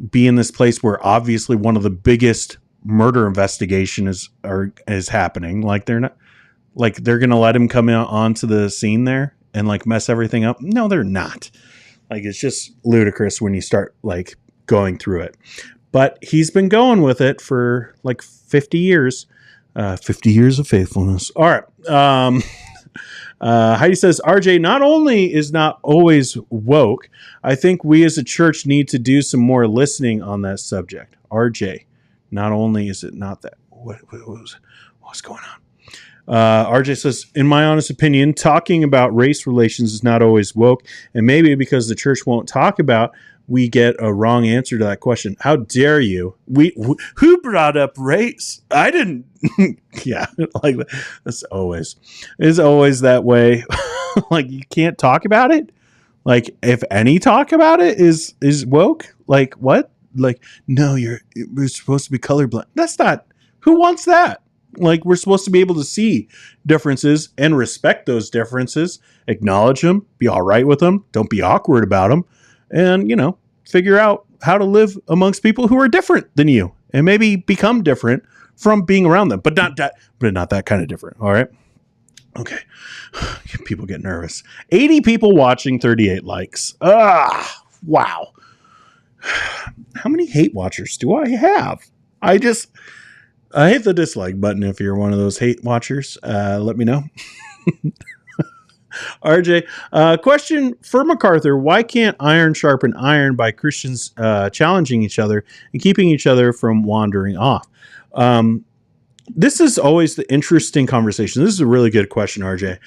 be in this place where obviously one of the biggest murder investigations is happening. They're not they're going to let him come out onto the scene there and mess everything up. No, they're not. It's just ludicrous when you start going through it. But he's been going with it for 50 years. 50 years of faithfulness. All right. Heidi says, RJ not only is not always woke, I think we as a church need to do some more listening on that subject. RJ, not only is it not that. What's going on? RJ says, in my honest opinion, talking about race relations is not always woke, and maybe because the church won't talk about, we get a wrong answer to that question. How dare you? Who brought up race? I didn't. Yeah, it's always that way. You can't talk about it. If any talk about it is woke. What? No, we're supposed to be colorblind. That's not. Who wants that? We're supposed to be able to see differences and respect those differences, acknowledge them, be all right with them, don't be awkward about them, and, figure out how to live amongst people who are different than you and maybe become different from being around them, but not that kind of different. All right. Okay. People get nervous. 80 people watching, 38 likes. Wow. How many hate watchers do I have? I hit the dislike button if you're one of those hate watchers. Let me know. RJ, question for MacArthur. Why can't iron sharpen iron by Christians challenging each other and keeping each other from wandering off? This is always the interesting conversation. This is a really good question, RJ,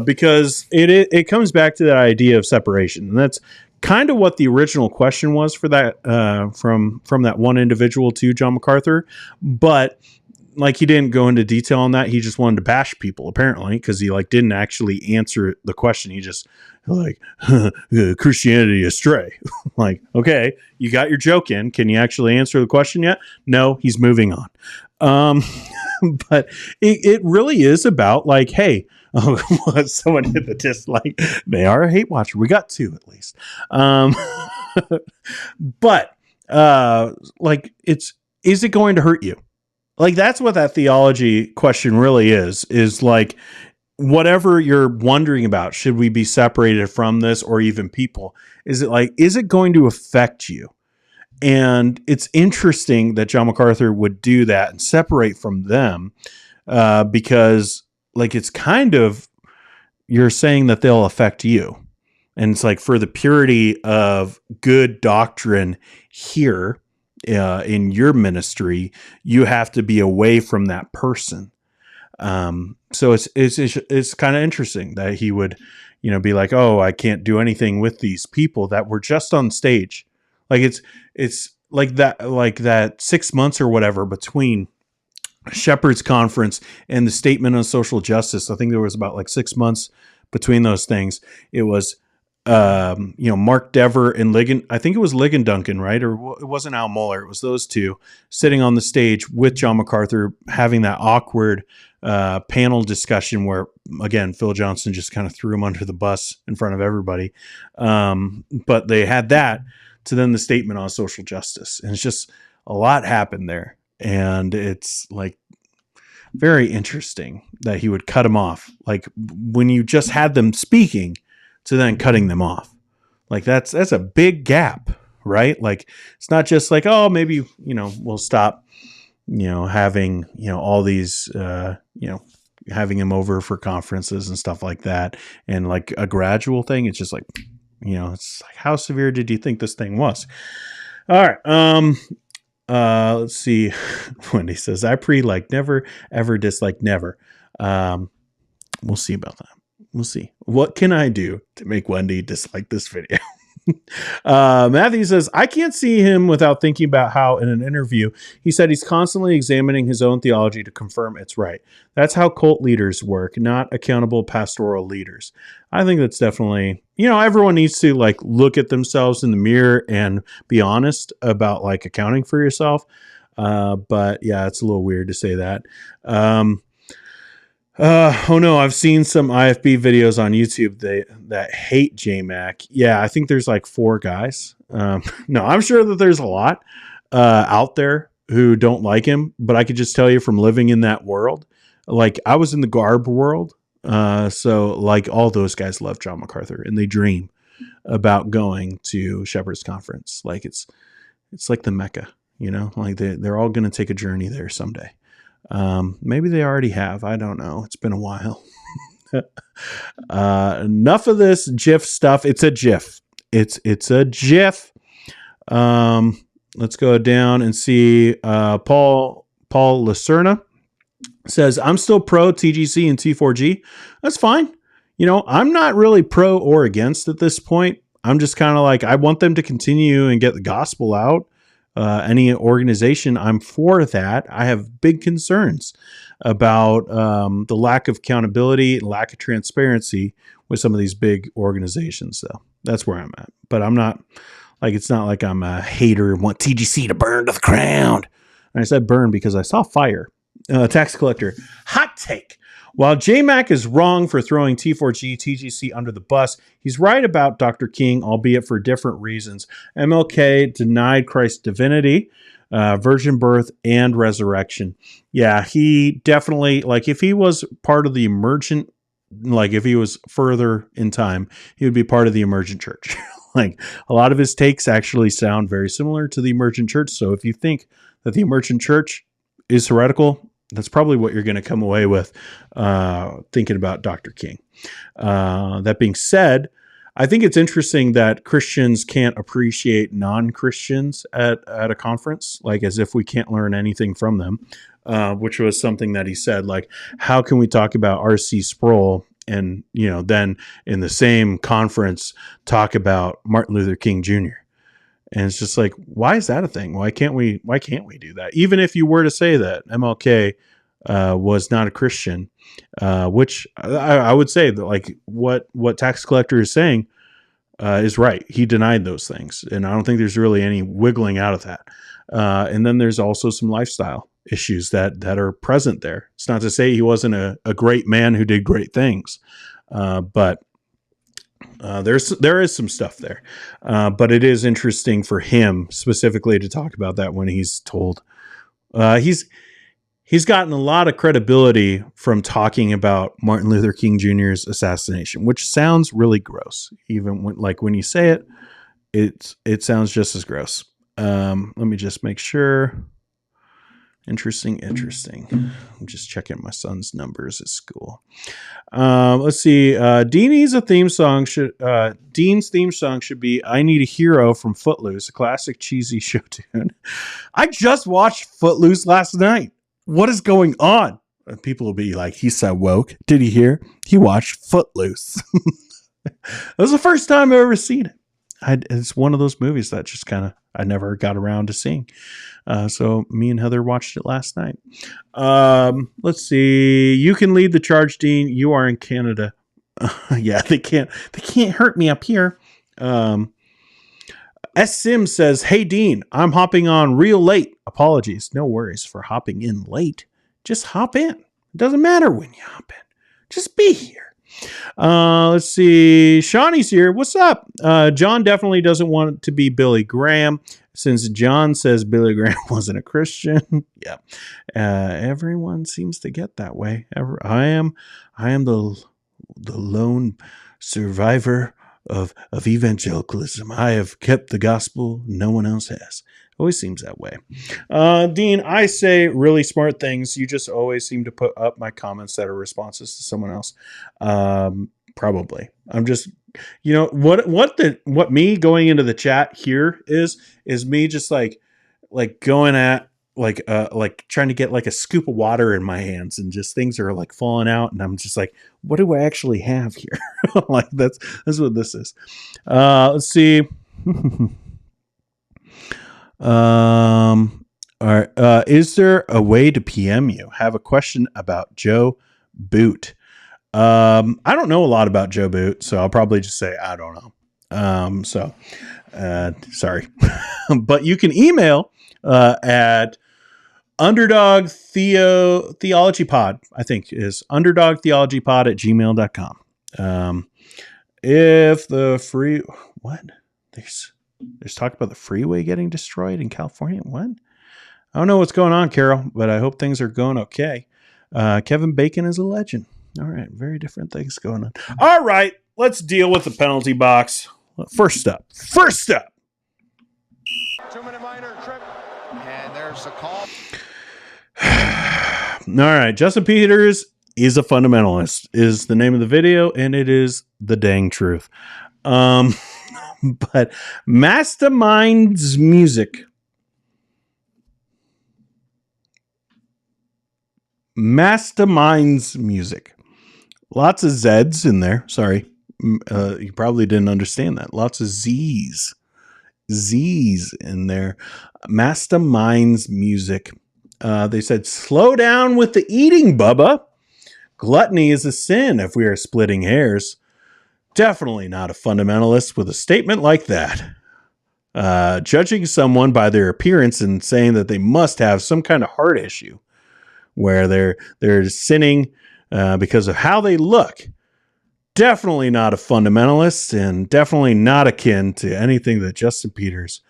because it comes back to that idea of separation. And that's kind of what the original question was for that from that one individual to John MacArthur. But he didn't go into detail on that. He just wanted to bash people, apparently, because he didn't actually answer the question. He just Christianity astray. Okay, you got your joke in. Can you actually answer the question yet? No, he's moving on. But it really is about hey, someone hit the dislike. They are a hate watcher. We got two at least. But is it going to hurt you? That's what that theology question really is whatever you're wondering about, should we be separated from this or even people? Is it going to affect you? And it's interesting that John MacArthur would do that and separate from them. because like it's kind of you're saying that they'll affect you. And it's like for the purity of good doctrine here in your ministry, you have to be away from that person. So it's kind of interesting that he would, be like, oh, I can't do anything with these people that were just on stage. Like it's like that 6 months or whatever between Shepherd's Conference and the Statement on Social Justice. I think there was about like 6 months between those things. It was, Mark Dever and Ligon. I think it was Ligon Duncan, right? Or it wasn't Al Mohler. It was those two sitting on the stage with John MacArthur having that awkward panel discussion where, again, Phil Johnson just kind of threw him under the bus in front of everybody. But they had that to then the Statement on Social Justice. And it's just a lot happened there. And it's like very interesting that he would cut him off. Like when you just had them speaking to then cutting them off. Like that's a big gap, right? Like it's not just like, oh, maybe, we'll stop, having, all these, having him over for conferences and stuff like that. And like a gradual thing. It's just like, it's like, how severe did you think this thing was? All right. Let's see. Wendy says, I like never, ever dislike never. We'll see about that. We'll see. What can I do to make Wendy dislike this video? Matthew says, I can't see him without thinking about how in an interview, he said he's constantly examining his own theology to confirm it's right. That's how cult leaders work, not accountable pastoral leaders. I think that's definitely, everyone needs to like look at themselves in the mirror and be honest about like accounting for yourself. But yeah, it's a little weird to say that. Oh no, I've seen some IFB videos on YouTube that hate JMac. Yeah, I think there's like 4 guys. No, I'm sure that there's a lot out there who don't like him, but I could just tell you from living in that world, like I was in the garb world. So like all those guys love John MacArthur and they dream about going to Shepherd's Conference. Like it's like the Mecca, like they're all going to take a journey there someday. Maybe they already have. I don't know. It's been a while. Enough of this GIF stuff. It's a GIF. It's a GIF. Let's go down and see Paul Lacerna says, I'm still pro TGC and T4G. That's fine. I'm not really pro or against at this point. I'm just kind of like, I want them to continue and get the gospel out. Any organization, I'm for that. I have big concerns about the lack of accountability, lack of transparency with some of these big organizations. So that's where I'm at. But I'm not like, it's not like I'm a hater and want TGC to burn to the ground. And I said burn because I saw fire. Tax collector, hot take. While JMac is wrong for throwing T4G, TGC under the bus, he's right about Dr. King, albeit for different reasons. MLK denied Christ's divinity, virgin birth, and resurrection. Yeah, he definitely, like if he was part of the emergent, like if he was further in time, he would be part of the emergent church. Like a lot of his takes actually sound very similar to the emergent church. So if you think that the emergent church is heretical, that's probably what you're going to come away with thinking about Dr. King. That being said, I think it's interesting that Christians can't appreciate non-Christians at a conference, like as if we can't learn anything from them, which was something that he said, like, how can we talk about R.C. Sproul and, then in the same conference talk about Martin Luther King Jr.? And it's just like, why is that a thing? Why can't we do that? Even if you were to say that MLK was not a Christian, which I would say that like what tax collector is saying is right. He denied those things. And I don't think there's really any wiggling out of that. And then there's also some lifestyle issues that are present there. It's not to say he wasn't a great man who did great things, but there is some stuff there, but it is interesting for him specifically to talk about that when he's told. He's gotten a lot of credibility from talking about Martin Luther King Jr.'s assassination, which sounds really gross. Even when you say it sounds just as gross. Let me just make sure. Interesting. I'm just checking my son's numbers at school. Let's see. Dean's theme song should be "I Need a Hero" from Footloose, a classic cheesy show tune. I just watched Footloose last night. What is going on? And people will be like, "He's so woke." Did he hear? He watched Footloose. That was the first time I've ever seen it. It's one of those movies that just kind of I never got around to seeing. So me and Heather watched it last night. Let's see. You can lead the charge, Dean. You are in Canada. Yeah, they can't hurt me up here. S. Sim says, "Hey Dean, I'm hopping on real late. Apologies. No worries for hopping in late. Just hop in. It doesn't matter when you hop in. Just be here." Let's see. Shawnee's here. What's up? John definitely doesn't want to be Billy Graham, since John says Billy Graham wasn't a Christian. Yeah. Everyone seems to get that way. I am the lone survivor of evangelicalism. I have kept the gospel. No one else has. Always seems that way. Dean, I say really smart things. You just always seem to put up my comments that are responses to someone else. Probably. I'm just, what me going into the chat here is me just like going at like trying to get like a scoop of water in my hands, and just things are like falling out, and I'm just like, what do I actually have here? Like that's what this is. Let's see. All right. Is there a way to PM you? Have a question about Joe Boot. I don't know a lot about Joe Boot, so I'll probably just say I don't know. Sorry. But you can email at Underdog Theology Pod, I think is underdogtheologypod@gmail.com. If the free there's talk about the freeway getting destroyed in California. What? I don't know what's going on, Carol, but I hope things are going okay. Kevin Bacon is a legend. All right. Very different things going on. All right. Let's deal with the penalty box. First up. 2-minute minor trip. And there's a call. All right. Justin Peters is a fundamentalist is the name of the video, and it is the dang truth. But Mastermind's music. Lots of Z's in there. Sorry. You probably didn't understand that. Lots of Z's in there. Mastermind's music. They said, slow down with the eating, Bubba. Gluttony is a sin if we are splitting hairs. Definitely not a fundamentalist with a statement like that. Judging someone by their appearance and saying that they must have some kind of heart issue where they're sinning because of how they look. Definitely not a fundamentalist, and definitely not akin to anything that Justin Peters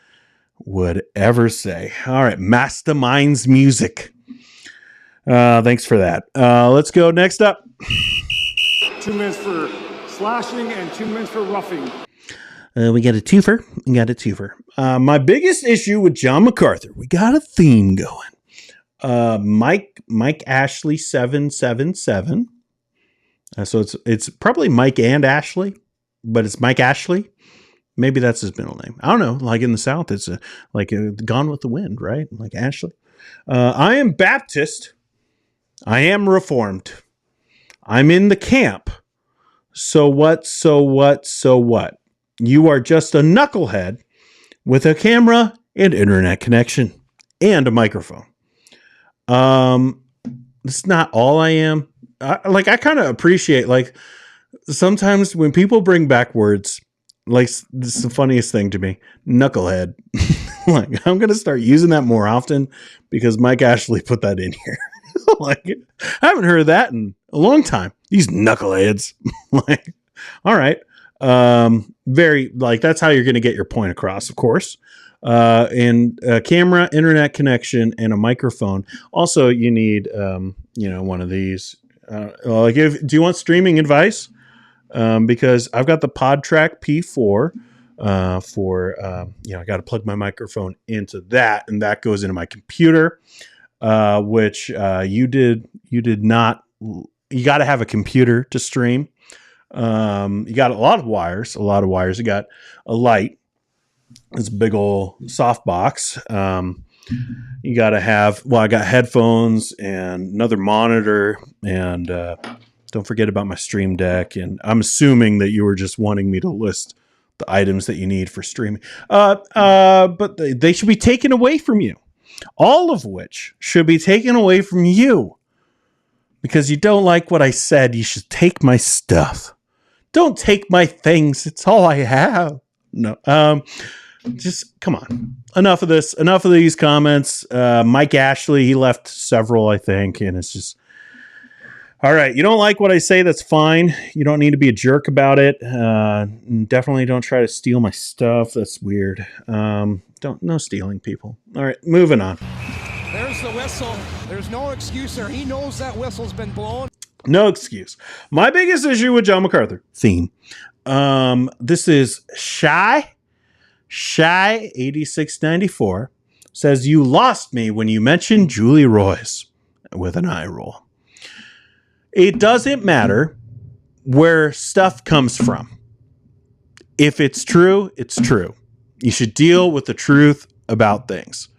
would ever say. All right, Mastermind's music. Thanks for that. Let's go next up. 2 minutes for slashing and 2 minutes for roughing. We got a twofer. My biggest issue with John MacArthur, we got a theme going. Mike Ashley 777. So it's probably Mike and Ashley, but it's Mike Ashley. Maybe that's his middle name. I don't know. Like in the South, it's Gone with the Wind, right? Like Ashley. I am Baptist. I am Reformed. I'm in the camp. So what? You are just a knucklehead with a camera and internet connection and a microphone. It's not all I am. I kind of appreciate, like, sometimes when people bring back words, like, this is the funniest thing to me, knucklehead. Like, I'm going to start using that more often because Mike Ashley put that in here. Like, I haven't heard that in a long time. These knuckleheads. Like, all right. Very, like, that's how you're going to get your point across, of course. And a camera, internet connection, and a microphone. Also, you need, one of these. Do you want streaming advice? Because I've got the PodTrack P4 I got to plug my microphone into that, and that goes into my computer. which you did not. You got to have a computer to stream. You got a lot of wires. You got a light. It's a big old soft box. You got to have. Well, I got headphones and another monitor, and don't forget about my Stream Deck. And I'm assuming that you were just wanting me to list the items that you need for streaming. But they should be taken away from you. All of which should be taken away from you. Because you don't like what I said, you should take my stuff. Don't take my things. It's all I have. No. Just come on. Enough of this. Enough of these comments. Mike Ashley, he left several, I think, and it's just all right. You don't like what I say, that's fine. You don't need to be a jerk about it. Definitely don't try to steal my stuff. That's weird. No stealing, people. All right, moving on. There's the whistle. There's no excuse there. He knows that whistle's been blown. No excuse. My biggest issue with John MacArthur theme. This is Shy 8694 says, you lost me when you mentioned Julie Royce, with an eye roll. It doesn't matter where stuff comes from. If it's true, it's true. You should deal with the truth about things.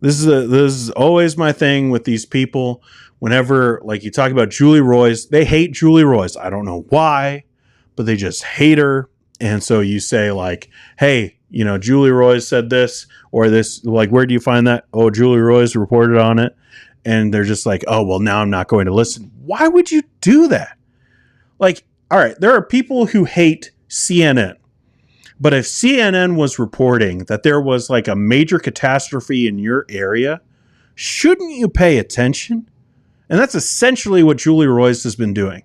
This is always my thing with these people. Whenever, like, you talk about Julie Royce, they hate Julie Royce. I don't know why, but they just hate her. And so you say, like, hey, Julie Royce said this or this. Like, where do you find that? Oh, Julie Royce reported on it. And they're just like, oh, well, now I'm not going to listen. Why would you do that? Like, all right, there are people who hate CNN. But if CNN was reporting that there was like a major catastrophe in your area, shouldn't you pay attention? And that's essentially what Julie Royce has been doing.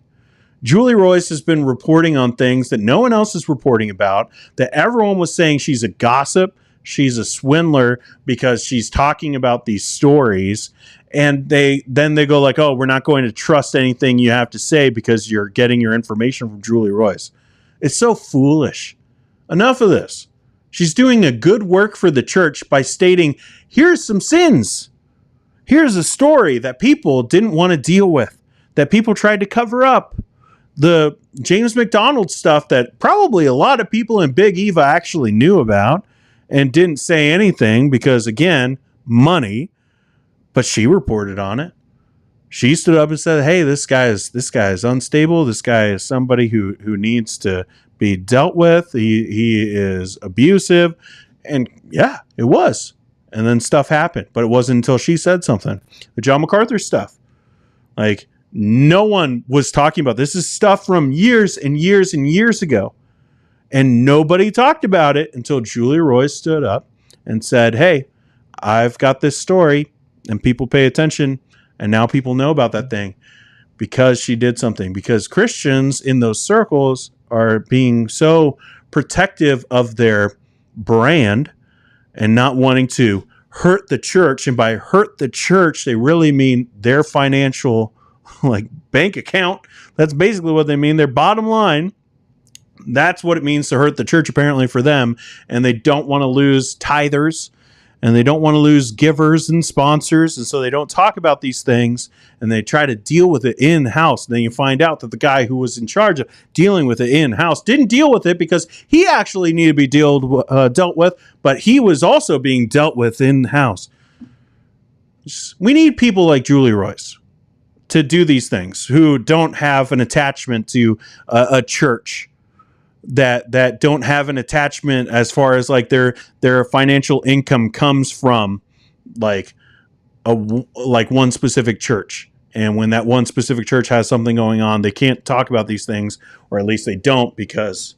Julie Royce has been reporting on things that no one else is reporting about, that everyone was saying she's a gossip, she's a swindler because she's talking about these stories. And they go like, oh, we're not going to trust anything you have to say because you're getting your information from Julie Royce. It's so foolish. Enough of this. She's doing a good work for the church by stating, here's some sins. Here's a story that people didn't want to deal with, that people tried to cover up. The James McDonald stuff that probably a lot of people in Big Eva actually knew about and didn't say anything because, again, money. But she reported on it. She stood up and said, hey, this guy is unstable. This guy is somebody who needs to be dealt with. He is abusive. And yeah, it was. And then stuff happened. But it wasn't until she said something. The John MacArthur stuff. Like, no one was talking about this. This is stuff from years and years and years ago. And nobody talked about it until Julie Royce stood up and said, hey, I've got this story. And people pay attention, and now people know about that thing because she did something. Because Christians in those circles are being so protective of their brand and not wanting to hurt the church. And by hurt the church, they really mean their financial, like, bank account. That's basically what they mean. Their bottom line. That's what it means to hurt the church, apparently, for them. And they don't want to lose tithers. And they don't want to lose givers and sponsors. And so they don't talk about these things. And they try to deal with it in-house. And then you find out that the guy who was in charge of dealing with it in-house didn't deal with it because he actually needed to be dealt with. But he was also being dealt with in-house. We need people like Julie Royce to do these things who don't have an attachment to a church. That don't have an attachment as far as like their financial income comes from like one specific church. And when that one specific church has something going on, they can't talk about these things, or at least they don't, because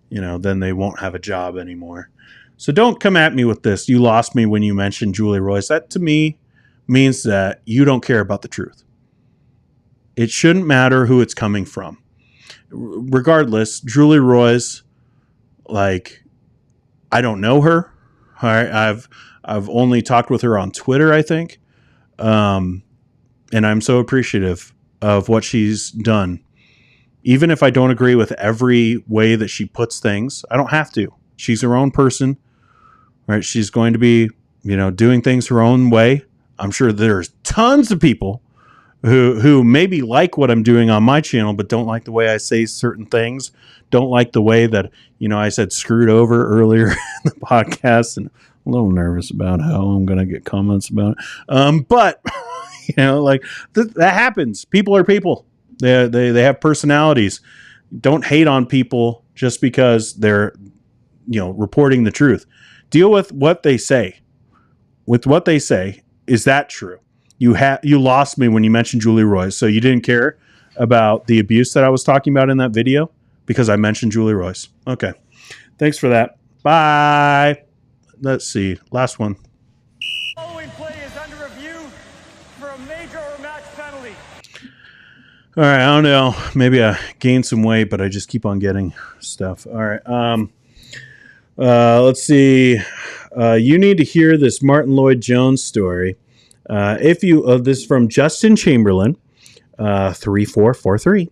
then they won't have a job anymore. So don't come at me with this. You lost me when you mentioned Julie Royce. That to me means that you don't care about the truth. It shouldn't matter who it's coming from. Regardless, Julie Royce, like, I don't know her. All right, I've only talked with her on Twitter, I think, and I'm so appreciative of what she's done. Even if I don't agree with every way that she puts things, I don't have to. She's her own person, right? She's going to be, doing things her own way. I'm sure there's tons of people who maybe like what I'm doing on my channel, but don't like the way I say certain things, don't like the way that, I said screwed over earlier in the podcast, and a little nervous about how I'm going to get comments about it. But, that happens. People are people. They have personalities. Don't hate on people just because they're, reporting the truth. Deal with what they say. With what they say. Is that true? You lost me when you mentioned Julie Royce. So you didn't care about the abuse that I was talking about in that video because I mentioned Julie Royce. Okay. Thanks for that. Bye. Let's see. Last one. Following play is under review for a major or match penalty. All right. I don't know. Maybe I gained some weight, but I just keep on getting stuff. All right. Let's see. You need to hear this Martin Lloyd-Jones story. This is from Justin Chamberlain, 3443,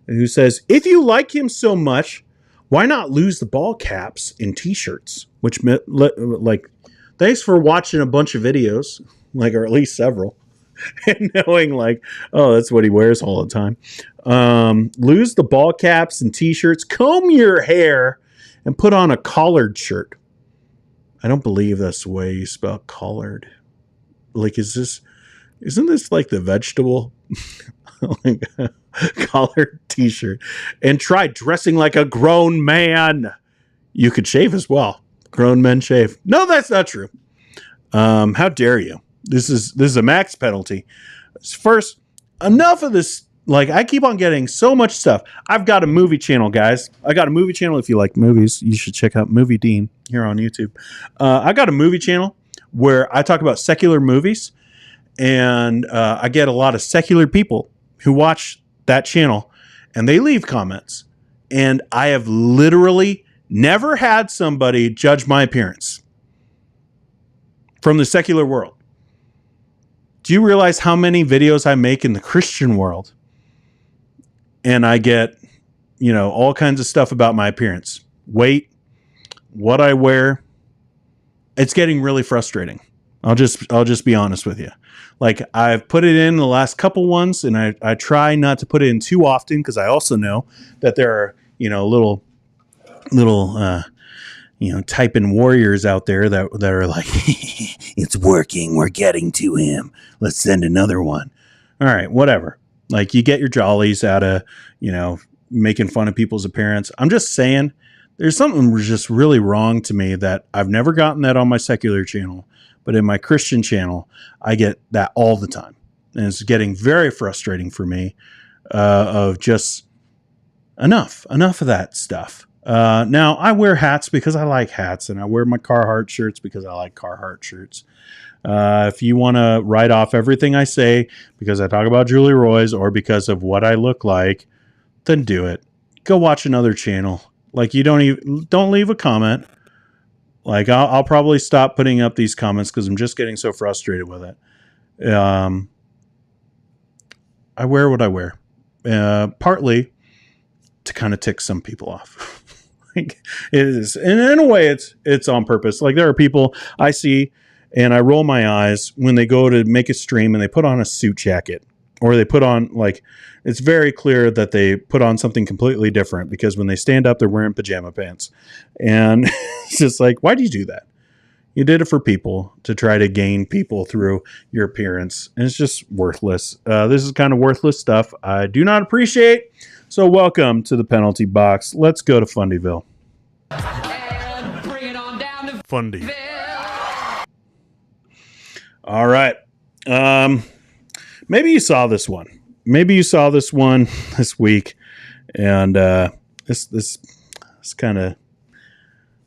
who says, if you like him so much, why not lose the ball caps in t-shirts? Which meant, thanks for watching a bunch of videos, or at least several, and knowing that's what he wears all the time. Lose the ball caps and t-shirts, comb your hair, and put on a collared shirt. I don't believe that's the way you spell collared. Isn't this like the vegetable collared t-shirt? And try dressing like a grown man. You could shave as well. Grown men shave. No, that's not true. How dare you? This is a max penalty. First, enough of this. I keep on getting so much stuff. I've got a movie channel, guys. I got a movie channel. If you like movies, you should check out Movie Dean here on YouTube. I got a movie channel where I talk about secular movies, and I get a lot of secular people who watch that channel, and they leave comments. And I have literally never had somebody judge my appearance from the secular world. Do you realize how many videos I make in the Christian world? And I get, all kinds of stuff about my appearance, weight, what I wear. It's getting really frustrating. I'll just be honest with you. I've put it in the last couple ones, and I try not to put it in too often because I also know that there are, little typing warriors out there that are like, it's working. We're getting to him. Let's send another one. All right, whatever. You get your jollies out of, making fun of people's appearance. I'm just saying there's something just really wrong to me that I've never gotten that on my secular channel, but in my Christian channel, I get that all the time. And it's getting very frustrating for me of just enough of that stuff. Now, I wear hats because I like hats, and I wear my Carhartt shirts because I like Carhartt shirts. If you want to write off everything I say because I talk about Julie Royce or because of what I look like, then do it. Go watch another channel. You don't leave a comment. I'll probably stop putting up these comments because I'm just getting so frustrated with it. I wear what I wear, partly to kind of tick some people off. It is, and in a way, it's on purpose. There are people I see, and I roll my eyes when they go to make a stream and they put on a suit jacket, or they put on it's very clear that they put on something completely different because when they stand up, they're wearing pajama pants, and it's just why do you do that? You did it for people to try to gain people through your appearance, and it's just worthless. This is kind of worthless stuff I do not appreciate. So welcome to the penalty box. Let's go to Fundyville. And bring it on down to Fundy. All right. Maybe you saw this one. Maybe you saw this one this week, and this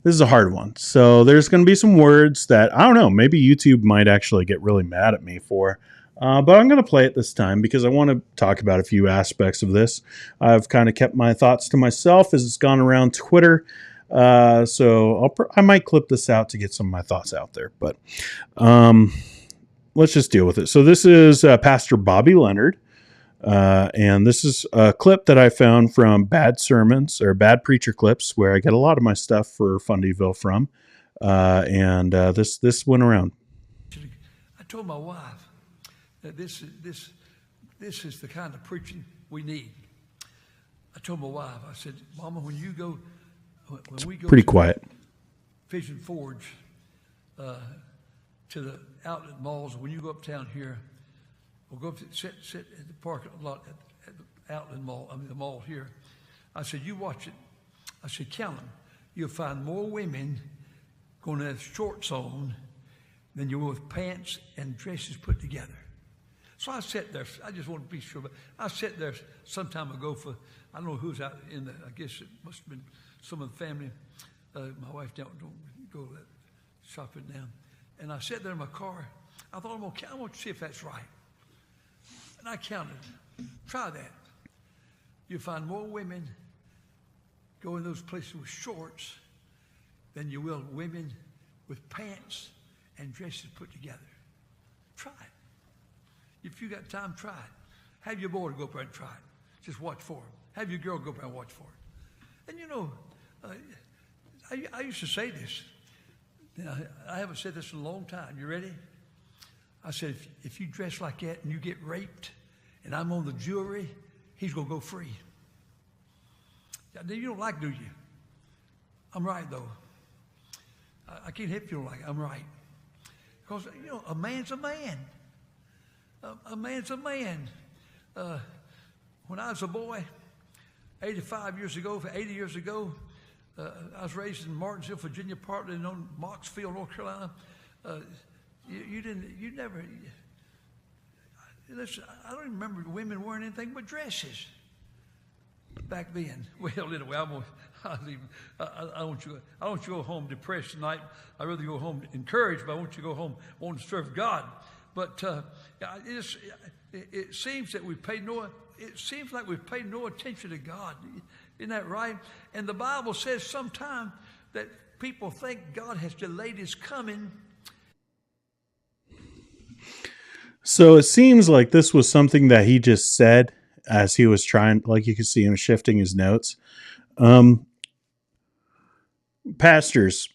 is a hard one. So there's going to be some words that I don't know. Maybe YouTube might actually get really mad at me for. But I'm going to play it this time because I want to talk about a few aspects of this. I've kind of kept my thoughts to myself as it's gone around Twitter. So I might clip this out to get some of my thoughts out there. But let's just deal with it. So this is Pastor Bobby Leonard. And this is a clip that I found from Bad Sermons or Bad Preacher Clips, where I get a lot of my stuff for Fundyville from. And this went around. told my wife that this is the kind of preaching we need. I told my wife, I said, Mama, when we go pretty quiet. Vision Forge, to the outlet malls, when you go uptown here, we'll go up to sit at the parking lot at the outlet mall, the mall here. I said, you watch it. I said, count them. You'll find more women going to have shorts on than you will with pants and dresses put together. So I sat there. I just want to be sure, but I sat there some time ago for, I don't know who's out in the, I guess it must have been some of the family. My wife don't go to that shopping now. And I sat there in my car. I thought, I want to see if that's right. And I counted. Try that. You'll find more women go in those places with shorts than you will women with pants and dresses put together. Try it. If you got time, try it. Have your boy go up there and try it. Just watch for him. Have your girl go up there and watch for it. And you know, I used to say this. I haven't said this in a long time. You ready? I said, if you dress like that and you get raped and I'm on the jury, he's going to go free. You don't like, do you? I'm right, though. I can't help you don't like it. I'm right. Because, you know, a man's a man. A man's a man. When I was a boy, 80 years ago, I was raised in Martinsville, Virginia, partly in Moxfield, North Carolina. Listen, I don't even remember women wearing anything but dresses back then. Well, anyway, I don't want you to go home depressed tonight. I'd rather go home encouraged, but I want you to go home wanting to serve God. But it seems that it seems like we've paid no attention to God. Isn't that right? And the Bible says sometimes that people think God has delayed his coming. So it seems like this was something that he just said as he was trying, like you can see him shifting his notes. Pastors,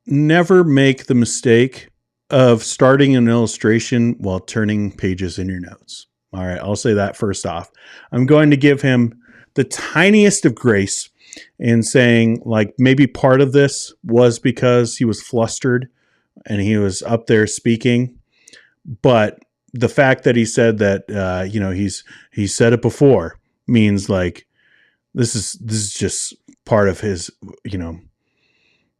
never make the mistake of starting an illustration while turning pages in your notes. All right, I'll say that first off. I'm going to give him the tiniest of grace in saying, like, maybe part of this was because he was flustered and he was up there speaking. But the fact that he said that, he's said it before means like this is just part of his,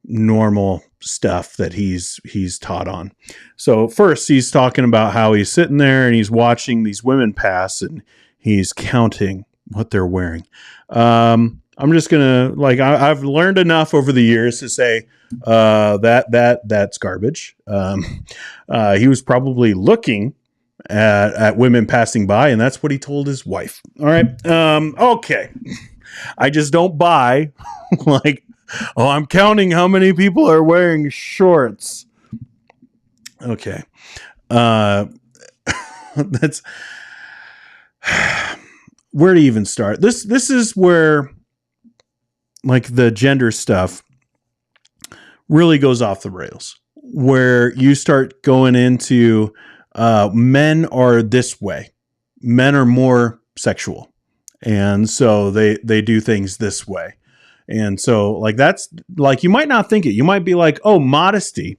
normal stuff that he's taught on. So first he's talking about how he's sitting there and he's watching these women pass and he's counting what they're wearing. I'm just gonna I've learned enough over the years to say that's garbage. He was probably looking at women passing by, and that's what he told his wife. All right. Okay. I just don't buy I'm counting how many people are wearing shorts. Okay. That's where to even start. This is where the gender stuff really goes off the rails, where you start going into men are this way. Men are more sexual. And so they do things this way. And so that's you might not think it. You might be like, oh, modesty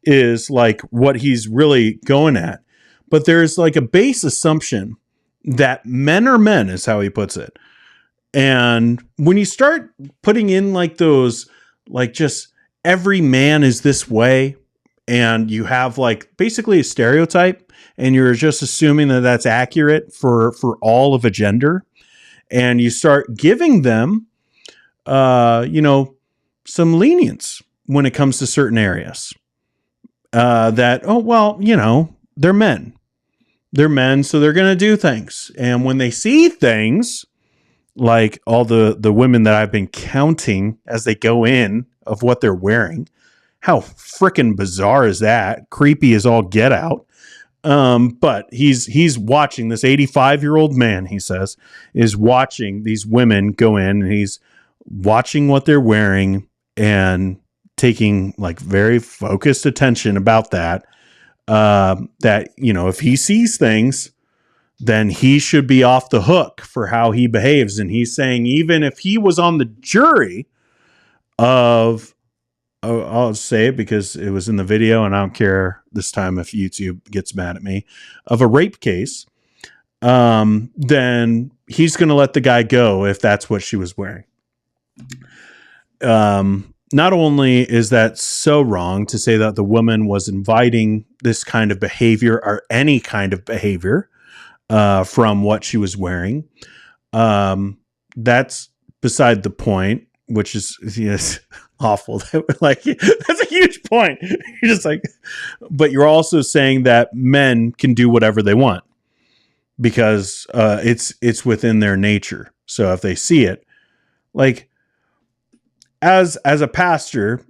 is what he's really going at. But there's a base assumption that men are men is how he puts it. And when you start putting in those, just every man is this way, and you have basically a stereotype, and you're just assuming that that's accurate for all of a gender, and you start giving them, some lenience when it comes to certain areas. That, oh, well, they're men. They're men, so they're going to do things. And when they see things, like all the women that I've been counting as they go in of what they're wearing, how freaking bizarre is that? Creepy as all get out. But he's watching this 85-year-old man, he says, is watching these women go in, and he's watching what they're wearing and taking very focused attention about that. that, if he sees things, then he should be off the hook for how he behaves. And he's saying, even if he was on the jury of, I'll say it because it was in the video and I don't care this time if YouTube gets mad at me, of a rape case, then he's going to let the guy go if that's what she was wearing. Not only is that so wrong to say that the woman was inviting this kind of behavior or any kind of behavior from what she was wearing, that's beside the point, which is awful. Like, that's a huge point. You're just like, but you're also saying that men can do whatever they want because it's within their nature. So if they see it, like, as a pastor,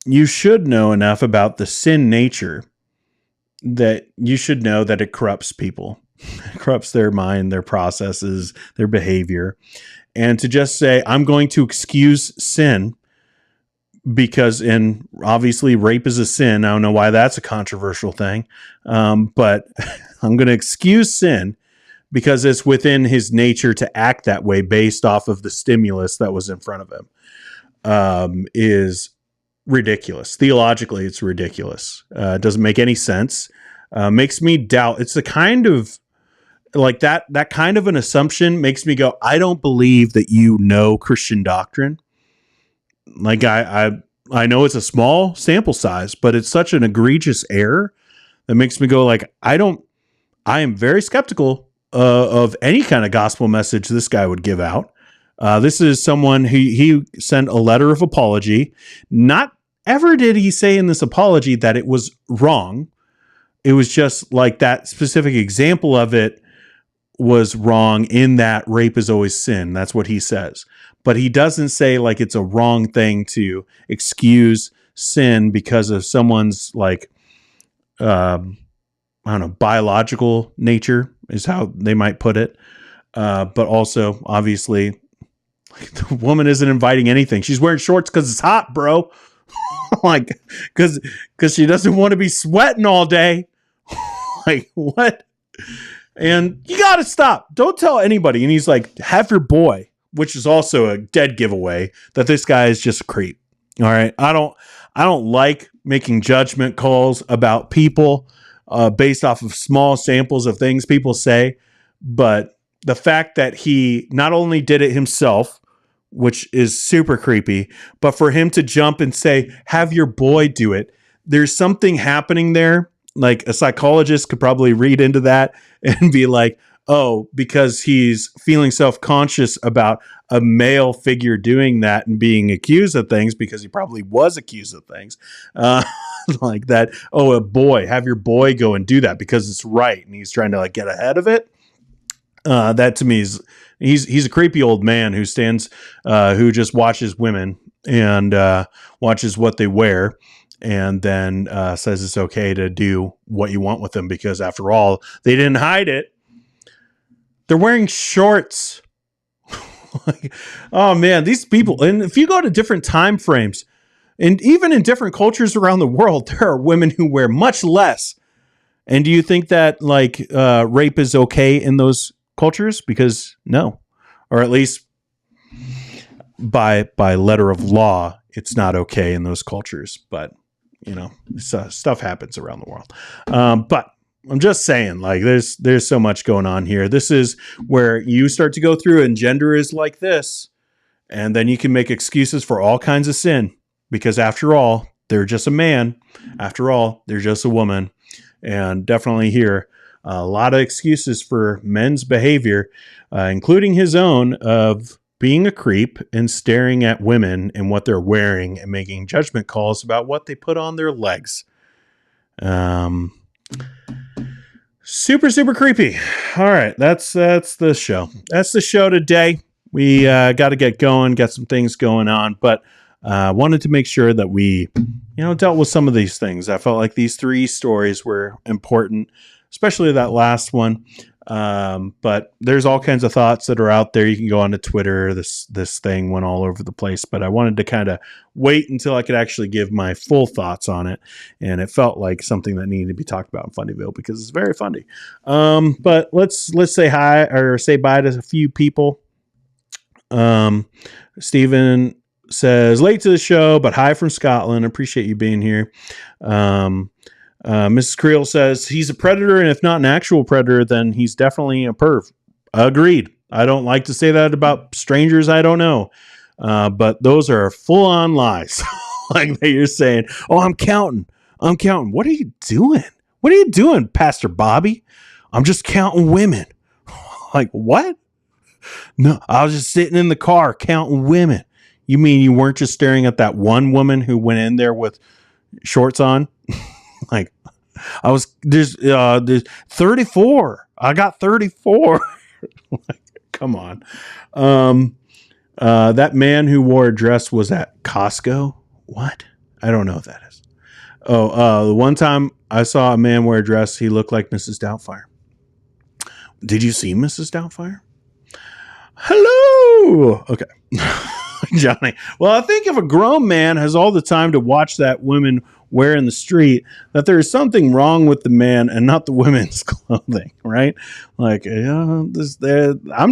you should know enough about the sin nature that you should know that it corrupts people. It corrupts their mind, their processes, their behavior. And to just say, I'm going to excuse sin because, and obviously rape is a sin. I don't know why that's a controversial thing. But I'm going to excuse sin because it's within his nature to act that way based off of the stimulus that was in front of him, is ridiculous. Theologically, it's ridiculous. It doesn't make any sense. Makes me doubt. It's the kind of, like, that kind of an assumption makes me go, I don't believe that you know Christian doctrine. Like, I know it's a small sample size, but it's such an egregious error that makes me go, like, I am very skeptical of any kind of gospel message this guy would give out. This is someone he sent a letter of apology. Not ever did he say in this apology that it was wrong. It was just like that specific example of it was wrong in that rape is always sin. That's what he says. But he doesn't say like it's a wrong thing to excuse sin because of someone's, like, I don't know, biological nature is how they might put it. But also, obviously, the woman isn't inviting anything. She's wearing shorts because it's hot, bro. Like, because she doesn't want to be sweating all day. Like, what? And you got to stop. Don't tell anybody. And he's like, have your boy, which is also a dead giveaway that this guy is just a creep. All right. I don't like making judgment calls about people based off of small samples of things people say. But the fact that he not only did it himself, which is super creepy, but for him to jump and say, have your boy do it. There's something happening there. Like, a psychologist could probably read into that and be like, oh, because he's feeling self-conscious about a male figure doing that and being accused of things, because he probably was accused of things like that. Oh, a boy, have your boy go and do that because it's right. And he's trying to, like, get ahead of it. That to me is, he's a creepy old man who stands, who just watches women and watches what they wear. And then says it's okay to do what you want with them because, after all, they didn't hide it. They're wearing shorts. Like, oh, man, these people. And if you go to different time frames, and even in different cultures around the world, there are women who wear much less. And do you think that, like, rape is okay in those cultures? Because no, or at least by letter of law, it's not okay in those cultures. But stuff happens around the world. But I'm just saying, like, there's so much going on here. This is where you start to go through, and gender is like this. And then you can make excuses for all kinds of sin, because after all, they're just a man. After all, they're just a woman. And definitely here, a lot of excuses for men's behavior, including his own, of being a creep and staring at women and what they're wearing and making judgment calls about what they put on their legs. Super, super creepy. All right. That's the show. That's the show today. We got to get going, got some things going on, but wanted to make sure that we, dealt with some of these things. I felt like these 3 stories were important, especially that last one. But there's all kinds of thoughts that are out there. You can go onto Twitter. This thing went all over the place, but I wanted to kind of wait until I could actually give my full thoughts on it. And it felt like something that needed to be talked about in Fundyville because it's very funny. But let's say hi or say bye to a few people. Stephen says late to the show, but hi from Scotland. Appreciate you being here. Mrs. Creel says he's a predator, and if not an actual predator, then he's definitely a perv. Agreed. I don't like to say that about strangers I don't know, but those are full-on lies. Like that you're saying, oh, I'm counting. What are you doing? What are you doing, Pastor Bobby? I'm just counting women. Like, what? No, I was just sitting in the car counting women. You mean you weren't just staring at that one woman who went in there with shorts on? Like, I was, there's 34. I got 34. Like, come on. That man who wore a dress was at Costco. What? I don't know what that is. The one time I saw a man wear a dress, he looked like Mrs. Doubtfire. Did you see Mrs. Doubtfire? Hello. Okay. Johnny. Well, I think if a grown man has all the time to watch that woman wear in the street, that there is something wrong with the man and not the women's clothing, right? Like, I'm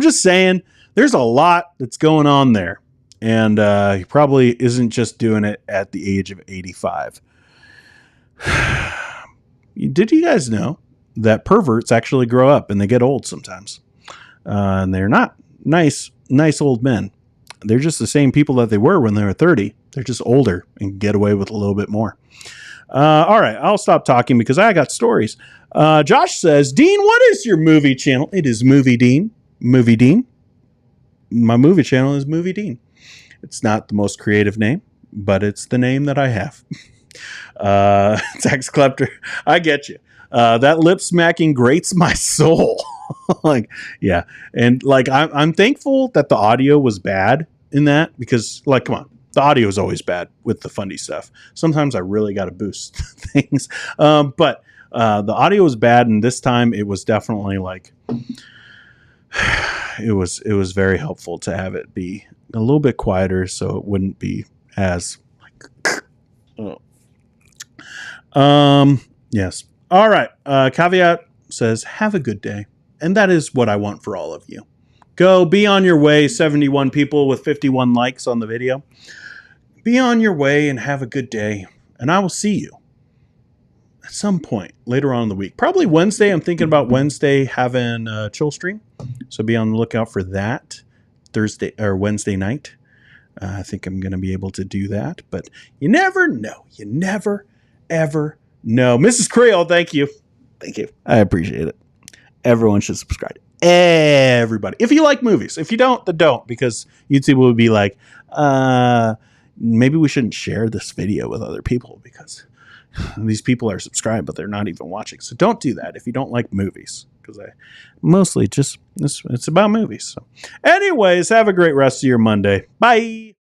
just saying there's a lot that's going on there. And he probably isn't just doing it at the age of 85. Did you guys know that perverts actually grow up and they get old sometimes? And they're not nice old men. They're just the same people that they were when they were 30. They're just older and get away with a little bit more. All right, I'll stop talking because I got stories. Josh says, Dean, what is your movie channel? It is Movie Dean. Movie Dean. My movie channel is Movie Dean. It's not the most creative name, but it's the name that I have. Tax collector, I get you. That lip smacking grates my soul. Like, yeah. And like, I'm thankful that the audio was bad in that because, like, come on, the audio is always bad with the funny stuff. Sometimes I really got to boost things. But the audio was bad. And this time it was definitely like, it was very helpful to have it be a little bit quieter so it wouldn't be as like, yes. All right. Caveat says, have a good day. And that is what I want for all of you. Go be on your way. 71 people with 51 likes on the video. Be on your way and have a good day. And I will see you at some point later on in the week. Probably Wednesday. I'm thinking about Wednesday having a chill stream. So be on the lookout for that Thursday or Wednesday night. I think I'm going to be able to do that. But you never know. You never, ever know. Mrs. Creel, thank you. Thank you. I appreciate it. Everyone should subscribe. Everybody. If you like movies. If you don't, then don't. Because YouTube will be like, maybe we shouldn't share this video with other people because these people are subscribed, but they're not even watching. So don't do that if you don't like movies. Because I mostly just, it's about movies. So anyways, have a great rest of your Monday. Bye.